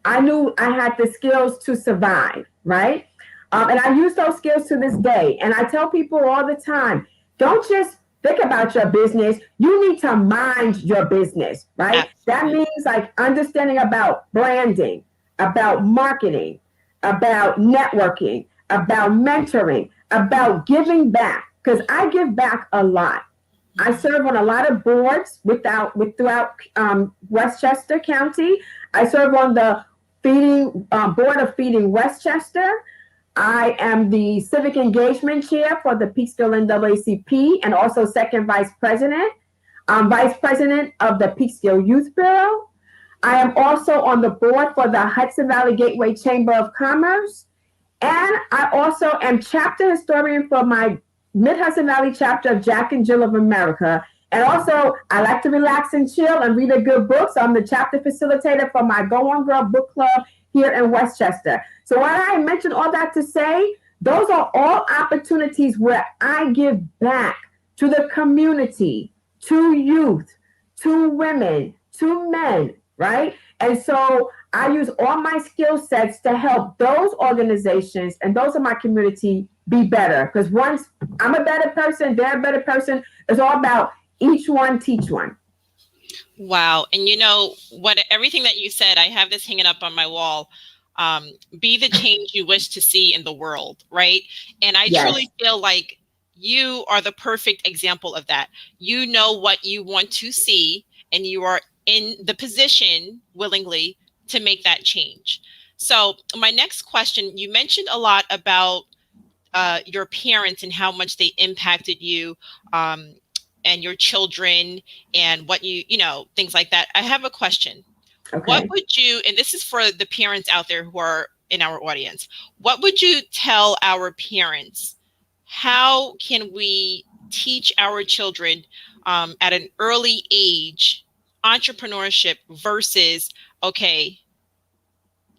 I knew I had the skills to survive, right? And I use those skills to this day. And I tell people all the time, don't just think about your business. You need to mind your business, right? Absolutely. That means like understanding about branding, about marketing, about networking, about mentoring, about giving back, because I give back a lot. I serve on a lot of boards throughout Westchester County. I serve on the board of Feeding Westchester. I am the civic engagement chair for the Peekskill NAACP and also second vice president. I'm vice president of the Peekskill Youth Bureau. I am also on the board for the Hudson Valley Gateway Chamber of Commerce. And I also am chapter historian for my Mid-Hudson Valley chapter of Jack and Jill of America. And also, I like to relax and chill and read a good book. So I'm the chapter facilitator for my Go On Girl book club here in Westchester. So when I mentioned all that to say, those are all opportunities where I give back to the community, to youth, to women, to men, right? And so I use all my skill sets to help those organizations and those in my community be better. Because once I'm a better person, they're a better person. It's all about each one teach one. Wow. And you know what, everything that you said, I have this hanging up on my wall. Be the change you wish to see in the world, right? And I truly feel like you are the perfect example of that. You know what you want to see, and you are in the position willingly to make that change. So my next question, you mentioned a lot about your parents and how much they impacted you and your children and what you know, things like that. I have a question. Okay. What would you, and this is for the parents out there who are in our audience, what would you tell our parents? How can we teach our children at an early age entrepreneurship versus, okay,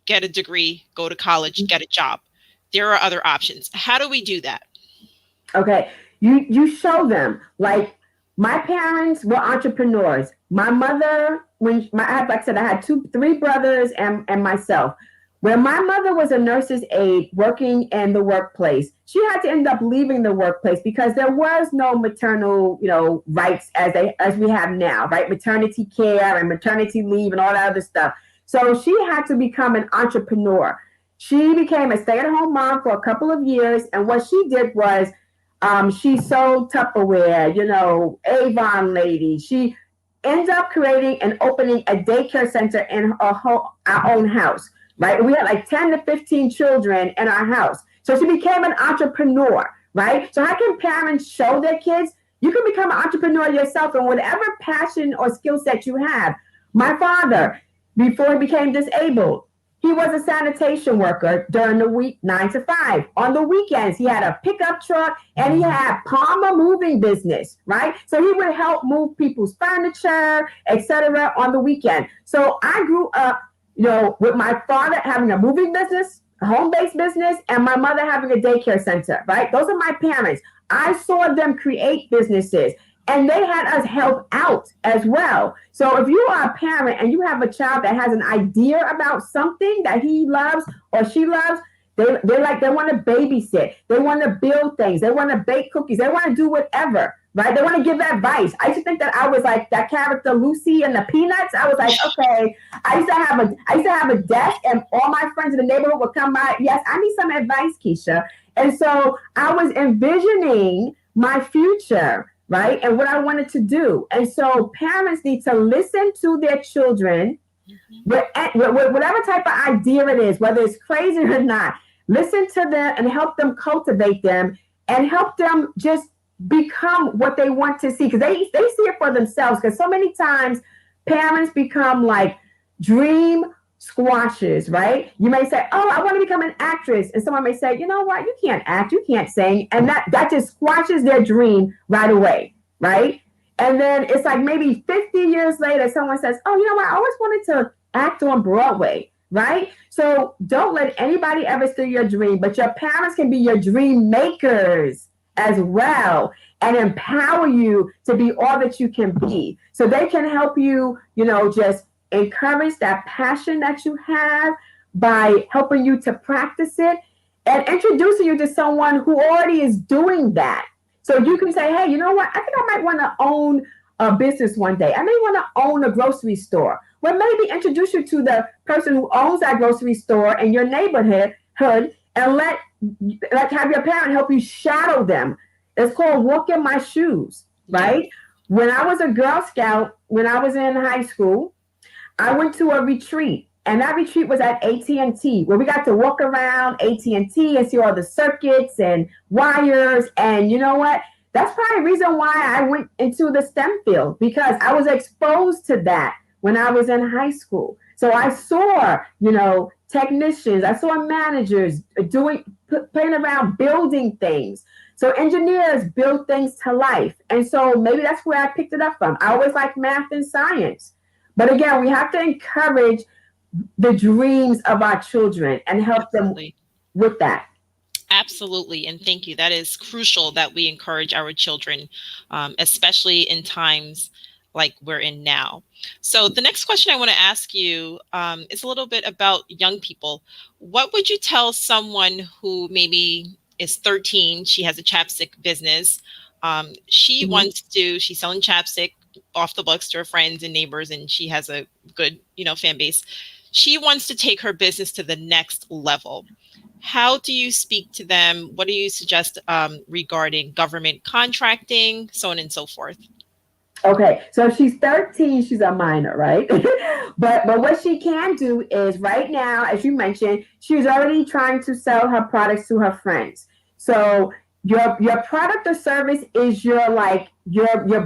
get a degree, go to college, get a job? There are other options. How do we do that? Okay, you show them. Like, my parents were entrepreneurs. My mother, like I said, I had three brothers and myself. When my mother was a nurse's aide working in the workplace, she had to end up leaving the workplace because there was no maternal, rights as we have now, right? Maternity care and maternity leave and all that other stuff. So she had to become an entrepreneur. She became a stay-at-home mom for a couple of years, and what she did was she sold Tupperware, Avon lady. She ended up creating and opening a daycare center in our own house, right? We had like 10 to 15 children in our house. So she became an entrepreneur, right? So how can parents show their kids? You can become an entrepreneur yourself in whatever passion or skill set you have. My father, before he became disabled, he was a sanitation worker during the week, 9 to 5. On the weekends, he had a pickup truck and he had Palmer moving business, right? So he would help move people's furniture, etc. on the weekend. So I grew up, with my father having a moving business, a home-based business, and my mother having a daycare center, right? Those are my parents. I saw them create businesses. And they had us help out as well. So if you are a parent and you have a child that has an idea about something that he loves or she loves, they want to babysit. They want to build things. They want to bake cookies. They want to do whatever, right? They want to give advice. I used to think that I was like that character Lucy and the Peanuts. I was like, okay. I used to have a desk and all my friends in the neighborhood would come by. Yes, I need some advice, Keisha. And so I was envisioning my future, right? And what I wanted to do. And so parents need to listen to their children, whatever type of idea it is, whether it's crazy or not, listen to them and help them cultivate them and help them just become what they want to see. Because they see it for themselves. Because so many times parents become like dream squashes, right? You may say, oh, I want to become an actress. And someone may say, you know what? You can't act, you can't sing. And that just squashes their dream right away, right? And then it's like maybe 50 years later, someone says, oh, you know what? I always wanted to act on Broadway, right? So don't let anybody ever steal your dream, but your parents can be your dream makers as well and empower you to be all that you can be. So they can help you, just encourage that passion that you have by helping you to practice it and introducing you to someone who already is doing that. So you can say, hey, you know what? I think I might want to own a business one day. I may want to own a grocery store. Well, maybe introduce you to the person who owns that grocery store in your neighborhood, and let have your parent help you shadow them. It's called walk in my shoes, right? Yeah. When I was a Girl Scout, when I was in high school, I went to a retreat, and that retreat was at AT&T, where we got to walk around AT&T and see all the circuits and wires. And you know what? That's probably the reason why I went into the STEM field, because I was exposed to that when I was in high school. So I saw, technicians, I saw managers playing around building things. So engineers build things to life. And so maybe that's where I picked it up from. I always liked math and science. But again, we have to encourage the dreams of our children and help Absolutely. them with that. Absolutely. And thank you. That is crucial that we encourage our children, especially in times like we're in now. So the next question I want to ask you is a little bit about young people. What would you tell someone who maybe is 13, she has a chapstick business. She's selling chapstick off the books to her friends and neighbors, and she has a good, fan base. She wants to take her business to the next level. How do you speak to them? What do you suggest regarding government contracting, so on and so forth? Okay, so if she's 13, she's a minor, right? but what she can do is right now, as you mentioned, she's already trying to sell her products to her friends. So your product or service is your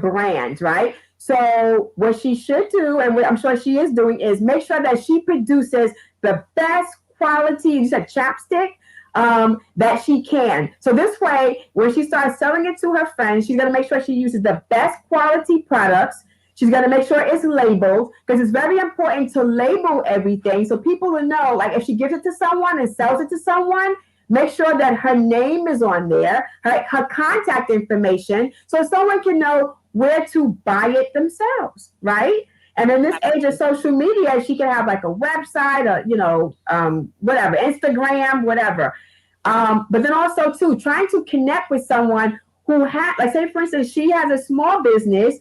brand, right? So what she should do, and what I'm sure she is doing, is make sure that she produces the best quality, you said chapstick, that she can. So this way, when she starts selling it to her friends, she's going to make sure she uses the best quality products. She's going to make sure it's labeled, because it's very important to label everything so people will know, like if she gives it to someone and sells it to someone, make sure that her name is on there, her contact information, so someone can know where to buy it themselves, right? And in this age of social media, she can have like a website or, whatever, Instagram, whatever. But then also too, trying to connect with someone who has, like say for instance, she has a small business,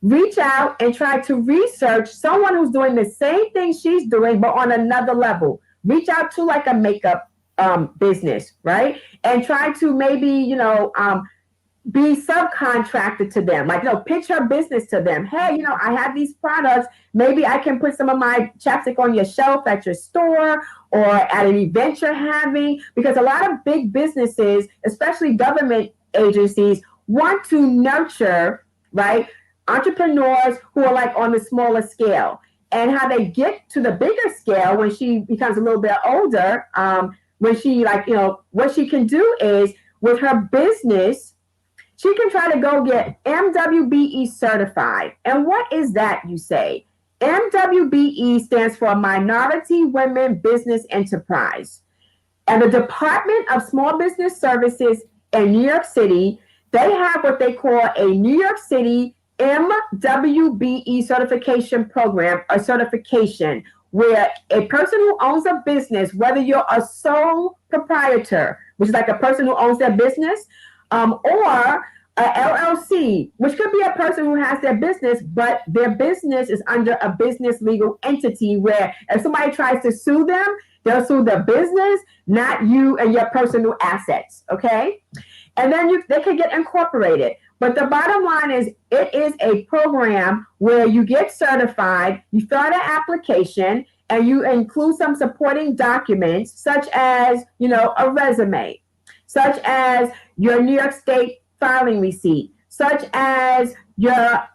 reach out and try to research someone who's doing the same thing she's doing, but on another level. Reach out to like a makeup business, right? And try to maybe, be subcontracted to them, pitch her business to them. Hey, I have these products. Maybe I can put some of my chapstick on your shelf at your store or at an event you're having, because a lot of big businesses, especially government agencies, want to nurture, right, entrepreneurs who are like on the smaller scale. And how they get to the bigger scale when she becomes a little bit older, when she what she can do is with her business, she can try to go get MWBE certified. And what is that, you say? MWBE stands for Minority Women Business Enterprise. And the Department of Small Business Services in New York City, they have what they call a New York City MWBE certification program, or certification, where a person who owns a business, whether you're a sole proprietor, which is like a person who owns their business, or a LLC, which could be a person who has their business, but their business is under a business legal entity, where if somebody tries to sue them, they'll sue the business, not you and your personal assets, okay? And then they can get incorporated. But the bottom line is, it is a program where you get certified, you fill out an application, and you include some supporting documents, such as, a resume, such as your New York State filing receipt, such as your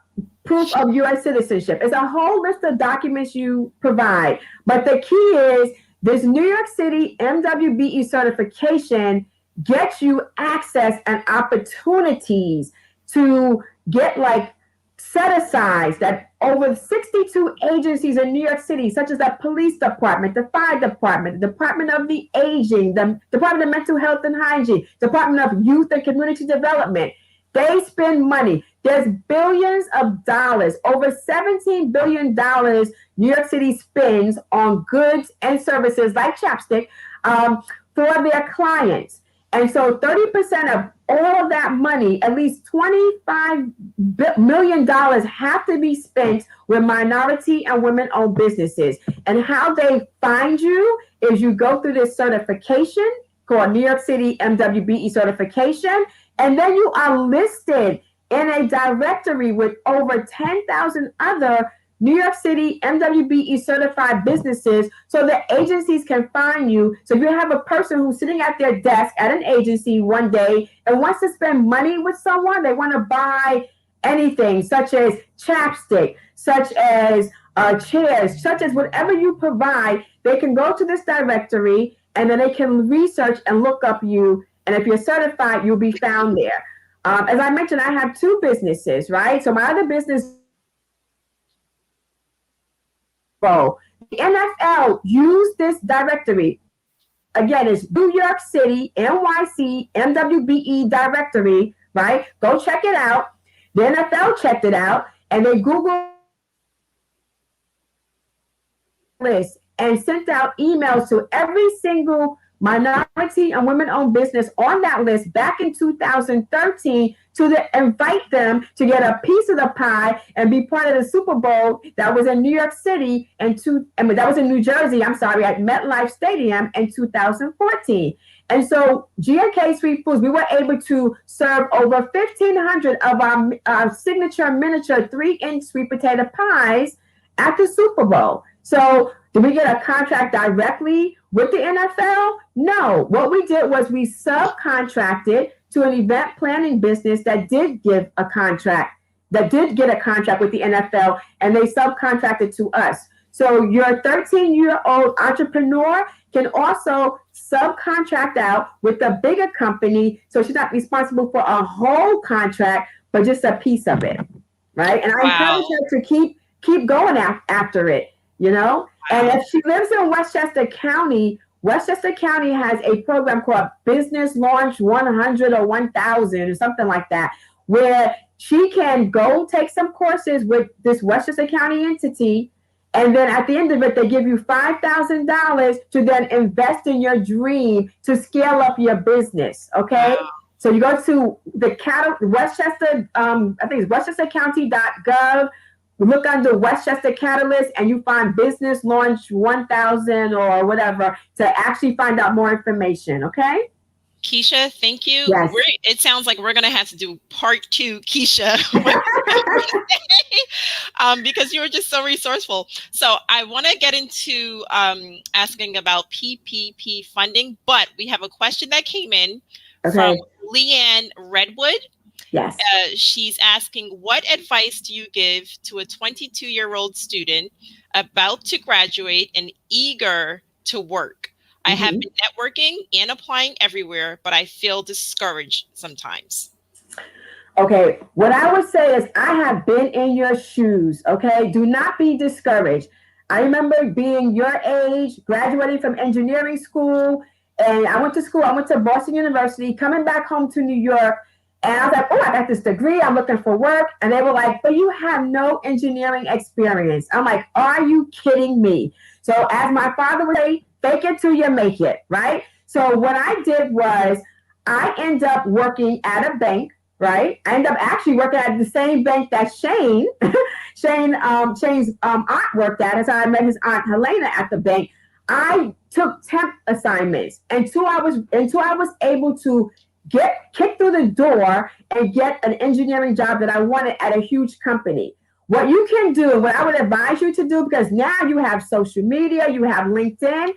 proof of U.S. citizenship. It's a whole list of documents you provide. But the key is this New York City MWBE certification gets you access and opportunities to get set-asides that over 62 agencies in New York City, such as the police department, the fire department, the Department of the Aging, the Department of Mental Health and Hygiene, Department of Youth and Community Development. They spend money. There's billions of dollars, over $17 billion New York City spends on goods and services like chapstick for their clients. And so 30% of all of that money, at least $25 million have to be spent with minority and women-owned businesses. And how they find you is you go through this certification called New York City MWBE Certification, and then you are listed in a directory with over 10,000 other New York City MWBE certified businesses, so that agencies can find you. So you have a person who's sitting at their desk at an agency one day and wants to spend money with someone. They want to buy anything, such as chapstick, such as chairs, such as whatever you provide. They can go to this directory and then they can research and look up you. And if you're certified, you'll be found there. As I mentioned, I have two businesses, right? So my other business, the NFL used this directory. Again, it's New York City NYC MWBE directory, right? Go check it out. The NFL checked it out, and they Googled list and sent out emails to every single minority and women-owned business on that list back in 2013 to invite them to get a piece of the pie and be part of the Super Bowl that was in New York City that was in New Jersey, at MetLife Stadium in 2014. And so G&K Sweet Foods, we were able to serve over 1,500 of our signature miniature 3-inch sweet potato pies at the Super Bowl. So did we get a contract directly with the NFL? No. What we did was we subcontracted to an event planning business that did get a contract with the NFL, and they subcontracted to us. So your 13-year-old entrepreneur can also subcontract out with a bigger company, so she's not responsible for a whole contract, but just a piece of it, right? And I encourage her to keep going after it, you know? And if she lives in Westchester County has a program called Business Launch 100 or 1000 or something like that, where she can go take some courses with this Westchester County entity. And then at the end of it, they give you $5,000 to then invest in your dream to scale up your business. Okay. Wow. So you go to the Westchester, I think it's westchestercounty.gov. Look under Westchester Catalyst and you find Business Launch 1000 or whatever to actually find out more information. Okay. Keisha, thank you. Yes. It sounds like we're going to have to do part 2, Keisha, because you were just so resourceful. So I want to get into asking about PPP funding, but we have a question that came in from Leanne Redwood. Yes. She's asking, what advice do you give to a 22-year-old student about to graduate and eager to work? I have been networking and applying everywhere, but I feel discouraged sometimes. Okay, what I would say is I have been in your shoes, okay? Do not be discouraged. I remember being your age, graduating from engineering school, and I went to Boston University, coming back home to New York, and I was like, oh, I got this degree, I'm looking for work. And they were like, but you have no engineering experience. I'm like, are you kidding me? So as my father would say, fake it till you make it, right? So what I did was I ended up working at a bank, right? I ended up actually working at the same bank that Shane's aunt worked at. And so I met his aunt Helena at the bank. I took temp assignments until I was able to get kicked through the door and get an engineering job that I wanted at a huge company. What you can do, what I would advise you to do, because now you have social media, you have LinkedIn,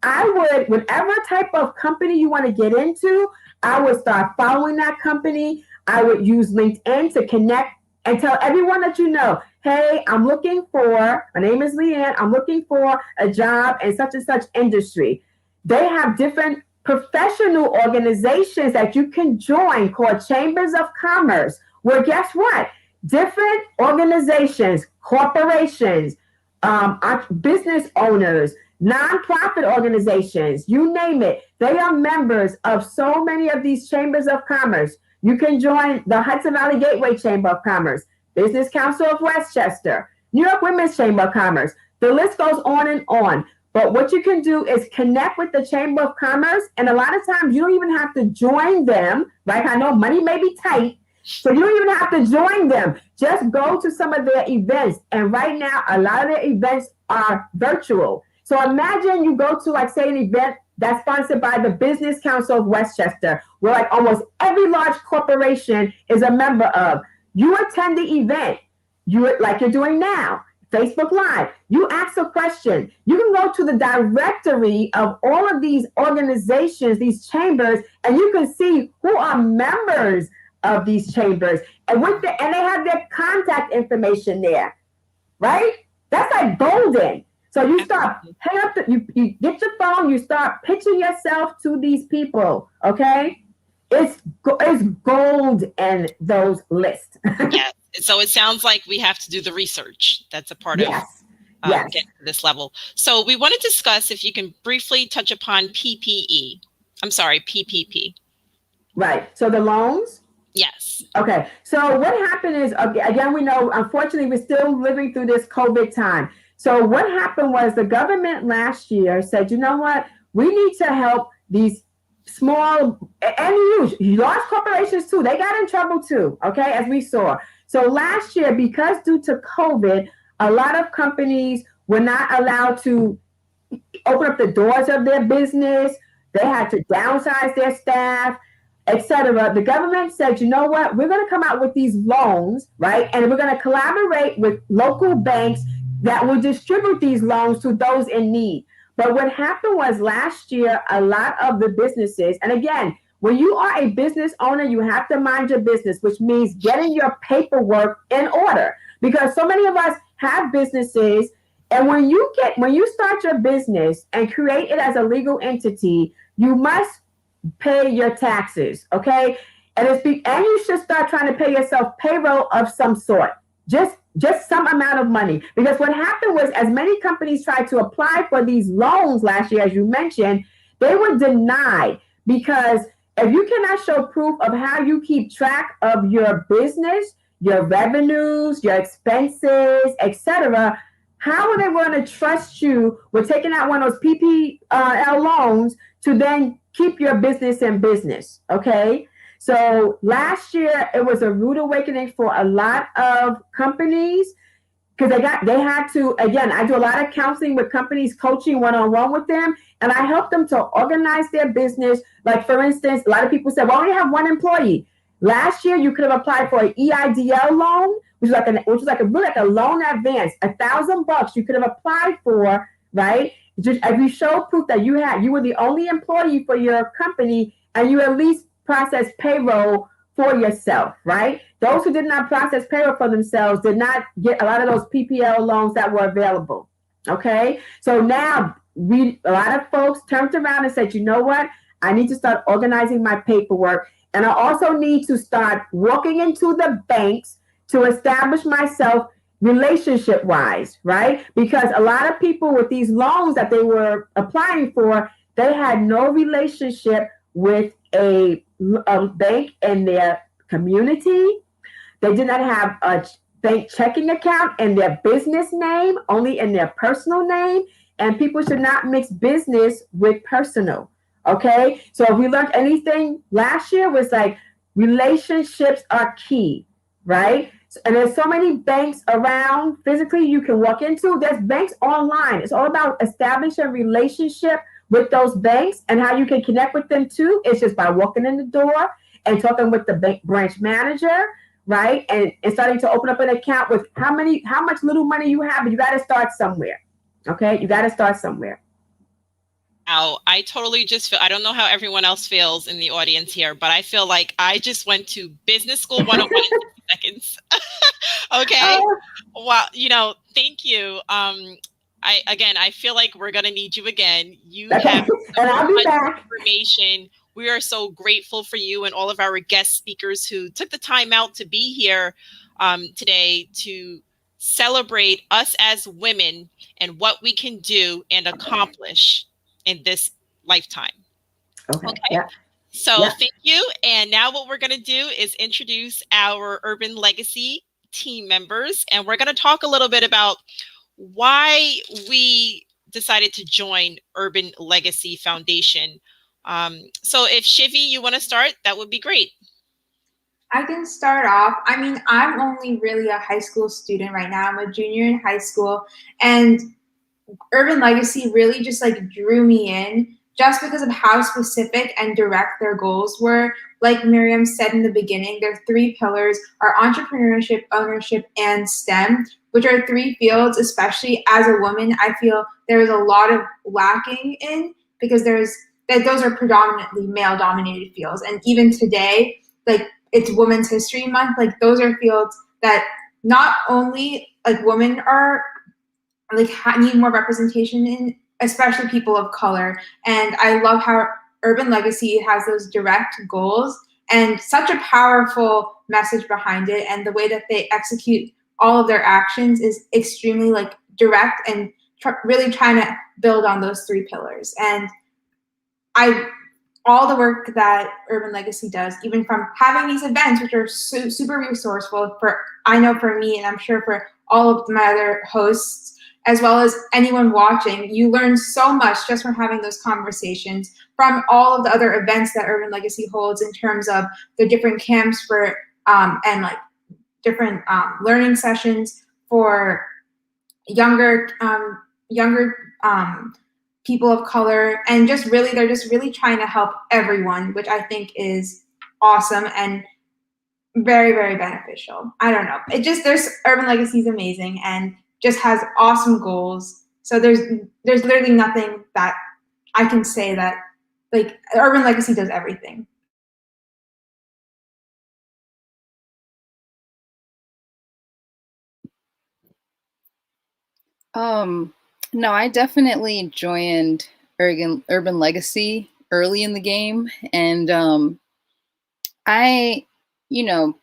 I would, whatever type of company you want to get into, I would start following that company. I would use LinkedIn to connect and tell everyone that you know, hey, my name is Leanne, I'm looking for a job in such and such industry. They have different professional organizations that you can join called Chambers of Commerce, where guess what? Different organizations, corporations, business owners, nonprofit organizations, you name it. They are members of so many of these Chambers of Commerce. You can join the Hudson Valley Gateway Chamber of Commerce, Business Council of Westchester, New York Women's Chamber of Commerce. The list goes on and on. But what you can do is connect with the Chamber of Commerce. And a lot of times you don't even have to join them, right? I know money may be tight, so you don't even have to join them. Just go to some of their events. And right now, a lot of their events are virtual. So imagine you go to, like, say, an event that's sponsored by the Business Council of Westchester, where like almost every large corporation is a member of. You attend the event, like you're doing now. Facebook Live, you ask a question. You can go to the directory of all of these organizations, these chambers, and you can see who are members of these chambers. And they have their contact information there, right? That's like golden. So you start, hang up, you get your phone, you start pitching yourself to these people, okay? It's gold in those lists. Yes. So it sounds like we have to do the research. That's a part of getting to this level. So we want to discuss, if you can briefly touch upon PPP. Right. So the loans? Yes. Okay. So what happened is, again, we know, unfortunately, we're still living through this COVID time. So what happened was the government last year said, you know what? We need to help these small and huge, large corporations too. They got in trouble too, okay, as we saw. So last year, because due to COVID, a lot of companies were not allowed to open up the doors of their business. They had to downsize their staff, etc. The government said, you know what, we're going to come out with these loans, right? And we're going to collaborate with local banks that will distribute these loans to those in need. But what happened was last year, a lot of the businesses, and again, when you are a business owner, you have to mind your business, which means getting your paperwork in order. Because so many of us have businesses, and when you start your business and create it as a legal entity, you must pay your taxes, okay? And you should start trying to pay yourself payroll of some sort, just some amount of money. Because what happened was, as many companies tried to apply for these loans last year, as you mentioned, they were denied. Because if you cannot show proof of how you keep track of your business, your revenues, your expenses, etc., how are they going to trust you with taking out one of those PPL loans to then keep your business in business? Okay. So last year, it was a rude awakening for a lot of companies, because they had to, again, I do a lot of counseling with companies, coaching one-on-one with them, and I help them to organize their business. Like, for instance, a lot of people said, well, I only have one employee. Last year, you could have applied for an EIDL loan, which was like a loan advance, $1,000 you could have applied for, right? Just if you show proof that you were the only employee for your company, and you at least process payroll for yourself, right? Those who did not process payroll for themselves did not get a lot of those PPL loans that were available. Okay, so now a lot of folks turned around and said, you know what? I need to start organizing my paperwork, and I also need to start walking into the banks to establish myself relationship-wise, right? Because a lot of people with these loans that they were applying for, they had no relationship with a bank in their community. They did not have a bank checking account in their business name, only in their personal name. And people should not mix business with personal. Okay. So if we learned anything last year, was like, relationships are key, right? And there's so many banks around physically you can walk into. There's banks online. It's all about establishing a relationship with those banks, and how you can connect with them too. It's just by walking in the door and talking with the bank branch manager, right? And starting to open up an account with how much little money you have, but you got to start somewhere. Okay. You got to start somewhere. Now, I totally just feel, I don't know how everyone else feels in the audience here, but I feel like I just went to business school 101 in 60 seconds. Okay. Wow. Thank you. I feel like we're going to need you again. You have so much information. We are so grateful for you and all of our guest speakers who took the time out to be here today to celebrate us as women and what we can do and accomplish in this lifetime. Okay. Yeah. So thank you. And now what we're going to do is introduce our Urban Legacy team members, and we're going to talk a little bit about why we decided to join Urban Legacy Foundation. So if Shivi, you want to start, that would be great. I can start off. I mean, I'm only really a high school student right now. I'm a junior in high school, and Urban Legacy really just like drew me in just because of how specific and direct their goals were. Like Miriam said in the beginning, their three pillars are entrepreneurship, ownership, and STEM, which are three fields, especially as a woman, I feel there is a lot of lacking in because those are predominantly male dominated fields. And even today, like it's Women's History Month, like those are fields that not only like women are like need more representation in, especially people of color. And I love how Urban Legacy has those direct goals and such a powerful message behind it, and the way that they execute all of their actions is extremely like direct and really trying to build on those three pillars. And all the work that Urban Legacy does, even from having these events, which are super resourceful I know for me, and I'm sure for all of my other hosts, as well as anyone watching, you learn so much just from having those conversations, from all of the other events that Urban Legacy holds in terms of the different camps for and like different learning sessions for younger people of color, and they're just really trying to help everyone, which I think is awesome and very, very beneficial. I don't know. There's Urban Legacy is amazing and just has awesome goals. So there's literally nothing that I can say that like Urban Legacy does everything. No, I definitely joined Urban Legacy early in the game, and I,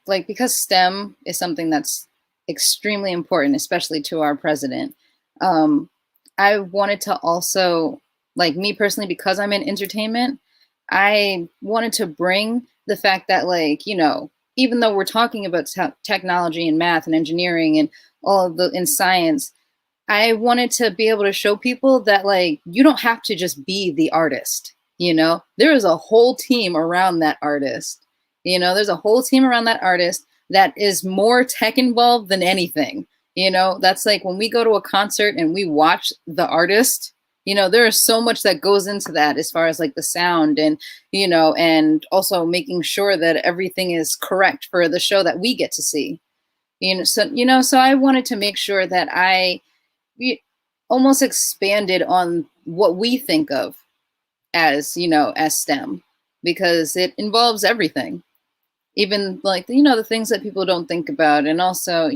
like because STEM is something that's extremely important, especially to our president. I wanted to also, like me personally, because I'm in entertainment, I wanted to bring the fact that, like, even though we're talking about technology and math and engineering and all of the in science, I wanted to be able to show people that, like, you don't have to just be the artist. There is a whole team around that artist. There's a whole team around that artist that is more tech involved than anything. That's like when we go to a concert and we watch the artist, there is so much that goes into that as far as like the sound and, and also making sure that everything is correct for the show that we get to see. So I wanted to make sure that we almost expanded on what we think of as, as STEM, because it involves everything, even like, the things that people don't think about. And also,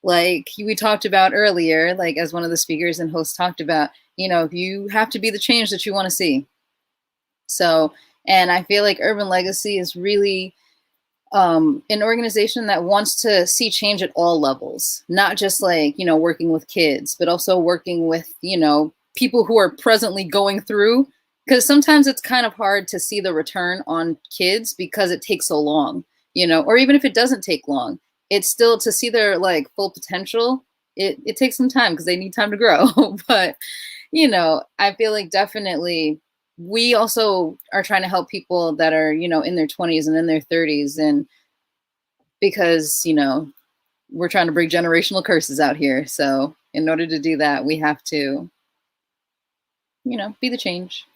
like we talked about earlier, like as one of the speakers and hosts talked about, you have to be the change that you want to see. So, and I feel like Urban Legacy is really an organization that wants to see change at all levels, not just like, working with kids, but also working with, people who are presently going through, because sometimes it's kind of hard to see the return on kids because it takes so long, or even if it doesn't take long, it's still to see their like full potential. It takes some time because they need time to grow. But, I feel like definitely we also are trying to help people that are, in their 20s and in their 30s. And because, we're trying to break generational curses out here. So in order to do that, we have to, be the change.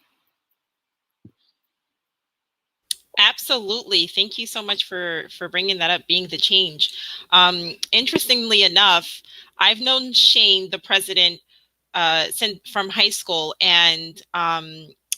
Absolutely. Thank you so much for bringing that up, being the change. Interestingly enough, I've known Shane, the president, since from high school. And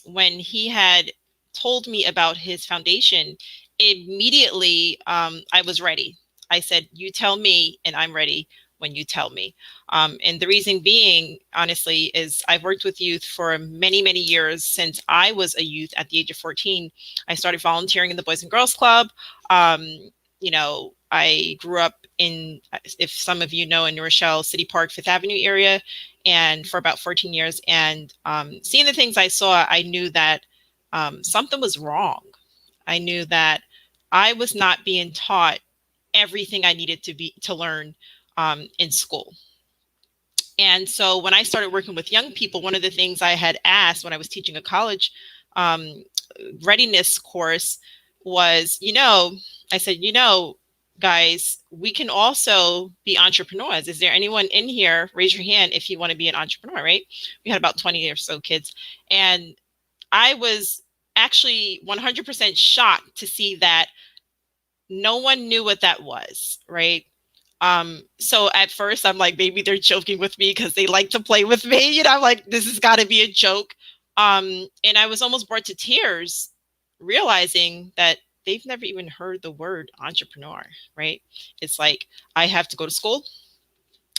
when he had told me about his foundation, immediately I was ready. I said, you tell me and I'm ready when you tell me. And the reason being, honestly, is I've worked with youth for many, many years. Since I was a youth at the age of 14, I started volunteering in the Boys and Girls Club. I grew up in, if some of you know, in New Rochelle, City Park, Fifth Avenue area, and for about 14 years. And seeing the things I saw, I knew that something was wrong. I knew that I was not being taught everything I needed to learn in school. And so when I started working with young people, one of the things I had asked when I was teaching a college readiness course was, I said, guys, we can also be entrepreneurs. Is there anyone in here? Raise your hand if you want to be an entrepreneur, right? We had about 20 or so kids. And I was actually 100% shocked to see that no one knew what that was, right? So at first I'm like, maybe they're joking with me because they like to play with me. I'm like, this has got to be a joke. And I was almost brought to tears realizing that they've never even heard the word entrepreneur, right? It's like, I have to go to school,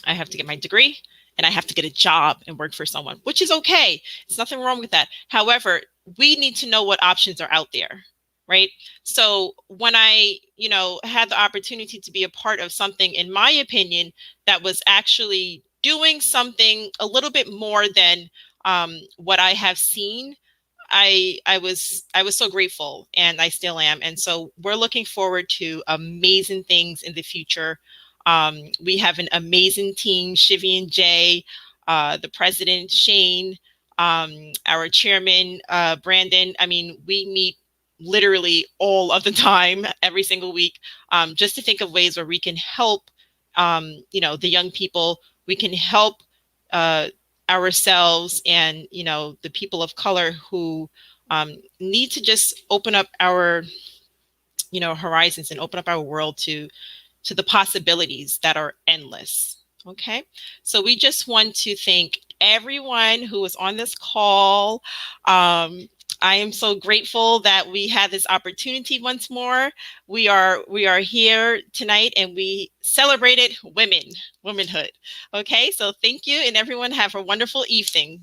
I have to get my degree, and I have to get a job and work for someone, which is okay. There's nothing wrong with that. However, we need to know what options are out there, right? So when I, had the opportunity to be a part of something, in my opinion, that was actually doing something a little bit more than what I have seen, I was so grateful, and I still am. And so we're looking forward to amazing things in the future. We have an amazing team, Shivy and Jay, the president, Shane, our chairman, Brandon. I mean, we meet literally all of the time, every single week, just to think of ways where we can help, the young people. We can help ourselves and, the people of color who need to just open up our, horizons and open up our world to the possibilities that are endless. Okay, so we just want to thank everyone who was on this call. I am so grateful that we had this opportunity once more. We are here tonight, and we celebrated womanhood. Okay, so thank you, and everyone have a wonderful evening.